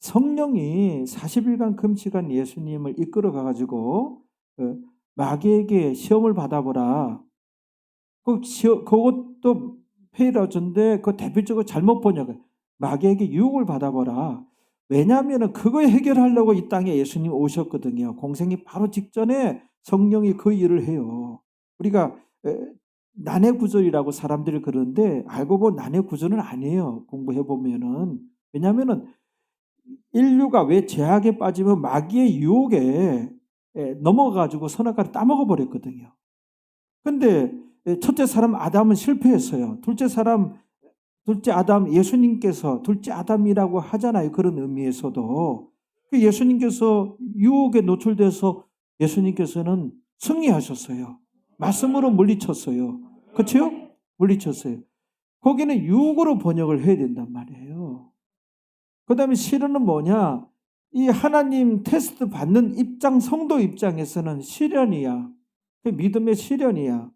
성령이 40일간 금식한 예수님을 이끌어 가가지고 마귀에게 시험을 받아보라. 그것도 페이라조인데 그 대표적으로 잘못 번역을 마귀에게 유혹을 받아보라. 왜냐하면 그거 해결하려고 이 땅에 예수님 오셨거든요. 공생이 바로 직전에 성령이 그 일을 해요. 우리가 난해 구절이라고 사람들이 그러는데 알고 보면 난해 구절은 아니에요. 공부해 보면은. 왜냐하면은 인류가 왜 죄악에 빠지면 마귀의 유혹에 넘어가지고 선악과를 따먹어 버렸거든요. 근데 첫째 사람 아담은 실패했어요. 둘째 아담 예수님께서 둘째 아담이라고 하잖아요. 그런 의미에서도 예수님께서 유혹에 노출돼서 예수님께서는 승리하셨어요. 말씀으로 물리쳤어요. 그렇죠? 물리쳤어요. 거기는 유혹으로 번역을 해야 된단 말이에요. 그 다음에 시련은 뭐냐? 이 하나님 테스트 받는 입장, 성도 입장에서는 시련이야. 믿음의 시련이야.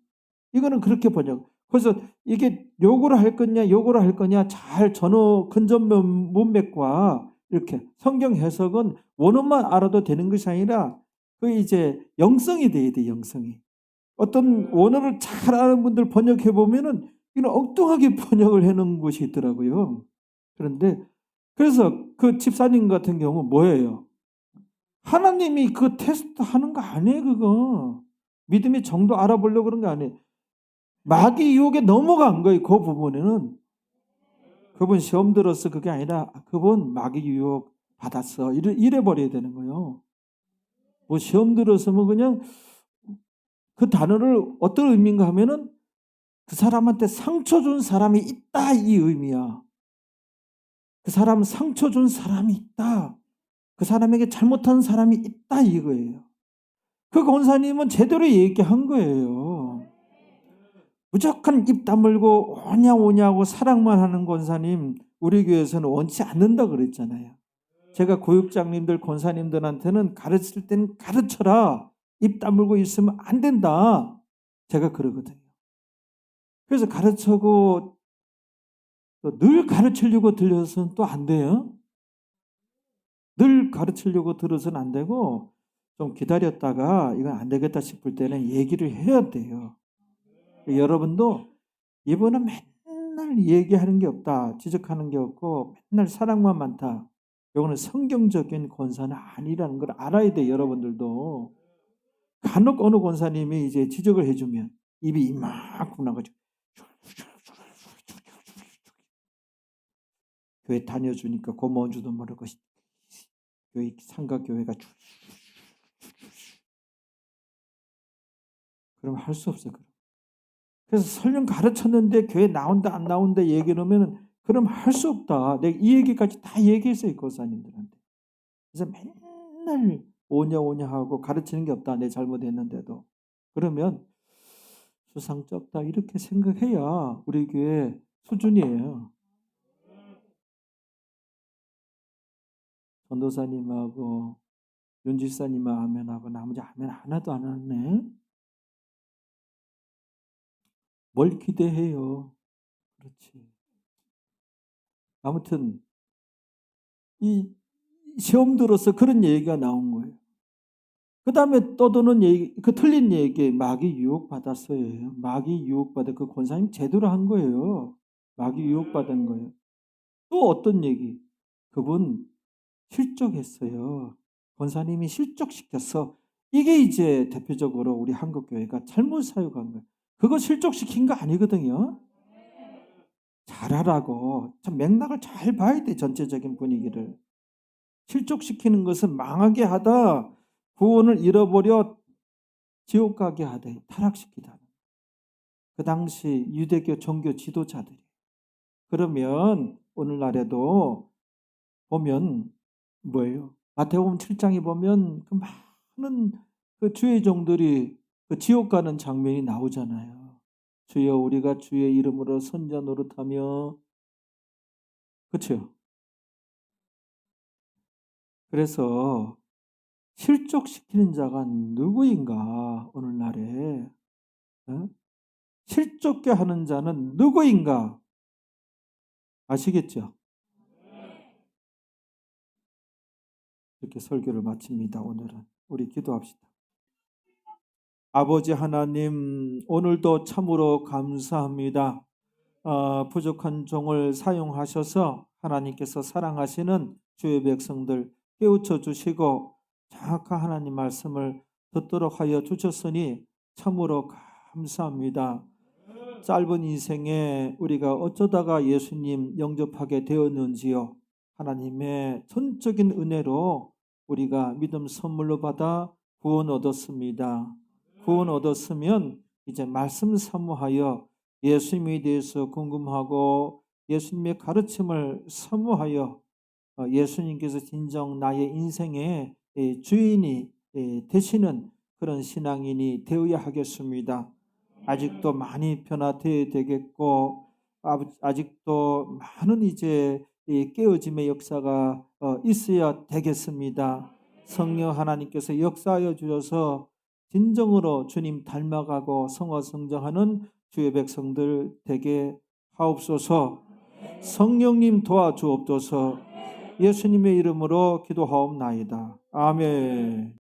이거는 그렇게 번역. 그래서 이게 욕으로 할 거냐, 욕으로 할 거냐, 잘 전어 근접면 문맥과 이렇게 성경 해석은 원어만 알아도 되는 것이 아니라 그 이제 영성이 돼야 돼, 영성이. 어떤 원어를 잘 아는 분들 번역해 보면은 이는 엉뚱하게 번역을 해 놓은 곳이 있더라고요. 그런데 그래서 그 집사님 같은 경우 뭐예요? 하나님이 그 테스트 하는 거 아니에요, 그거. 믿음의 정도 알아보려고 그런 거 아니에요. 마귀 유혹에 넘어간 거예요, 그 부분에는. 그분 시험 들었어, 그게 아니라 그분 마귀 유혹 받았어. 이래 버려야 되는 거예요. 뭐 시험 들어서 뭐 그냥 그 단어를 어떤 의미인가 하면은 그 사람한테 상처 준 사람이 있다, 이 의미야. 그 사람 상처 준 사람이 있다. 그 사람에게 잘못한 사람이 있다, 이거예요. 그 권사님은 제대로 얘기한 거예요. 무조건 입 다물고 오냐고 사랑만 하는 권사님 우리 교회에서는 원치 않는다 그랬잖아요. 제가 교육장님들 권사님들한테는 가르칠 때는 가르쳐라. 입 다물고 있으면 안 된다. 제가 그러거든요. 그래서 가르쳐고 늘 가르치려고 들려서는 또 안 돼요. 늘 가르치려고 들어서는 안 되고 좀 기다렸다가 이건 안 되겠다 싶을 때는 얘기를 해야 돼요. 여러분도 이분은 맨날 얘기하는 게 없다. 지적하는 게 없고 맨날 사랑만 많다. 이거는 성경적인 권사는 아니라는 걸 알아야 돼, 여러분들도. 간혹 어느 권사님이 이제 지적을 해주면 입이 이만큼 나가지고 교회 다녀주니까 고마운 줄도 모르고 교회 상가교회가 그럼 할 수 없어요. 그래서 설령 가르쳤는데 교회 나온다 안 나온다 얘기를 하면 그럼 할 수 없다. 내가 이 얘기까지 다 얘기했어요, 권사님들한테. 그래서 맨날 오냐 하고 가르치는 게 없다. 내 잘못했는데도. 그러면 수상쩍다 이렇게 생각해야 우리 교회 수준이에요. 전도사님하고 윤지사님만 아멘하고 나머지 아멘 하나도 안 하네. 뭘 기대해요. 그렇지. 아무튼 이 시험 들어서 그런 얘기가 나온 거예요. 그 다음에 떠도는 얘기, 그 틀린 얘기, 마귀 유혹받았어요. 마귀 유혹받아 그 권사님 제대로 한 거예요. 마귀 유혹받은 거예요. 또 어떤 얘기? 그분 실족했어요. 권사님이 실족시켰어. 이게 이제 대표적으로 우리 한국교회가 잘못 사용한 거예요. 그거 실족시킨 거 아니거든요. 잘하라고. 참 맥락을 잘 봐야 돼, 전체적인 분위기를. 실족시키는 것은 망하게 하다, 구원을 잃어버려 지옥 가게 하다, 타락시키다. 그 당시 유대교 종교 지도자들이. 그러면 오늘날에도 보면 뭐예요? 마태복음 7장에 보면 그 많은 그 주의 종들이 그 지옥 가는 장면이 나오잖아요. 주여 우리가 주의 이름으로 선자 노릇하며, 그렇죠? 그래서 실족시키는 자가 누구인가 오늘날에, 어? 실족게 하는 자는 누구인가 아시겠죠? 이렇게 설교를 마칩니다. 오늘은 우리 기도합시다. 아버지 하나님, 오늘도 참으로 감사합니다. 부족한 종을 사용하셔서 하나님께서 사랑하시는 주의 백성들 깨우쳐 주시고 정확한 하나님 말씀을 듣도록 하여 주셨으니 참으로 감사합니다. 짧은 인생에 우리가 어쩌다가 예수님 영접하게 되었는지요. 하나님의 전적인 은혜로 우리가 믿음 선물로 받아 구원 얻었습니다. 구원 얻었으면 이제 말씀 사모하여 예수님에 대해서 궁금하고 예수님의 가르침을 사모하여 예수님께서 진정 나의 인생의 주인이 되시는 그런 신앙인이 되어야 하겠습니다. 아직도 많이 변화되어야 되겠고 아직도 많은 이제 깨어짐의 역사가 있어야 되겠습니다. 성령 하나님께서 역사하여 주셔서 진정으로 주님 닮아가고 성화성장하는 주의 백성들 되게 하옵소서. 성령님 도와주옵소서. 예수님의 이름으로 기도하옵나이다. 아멘.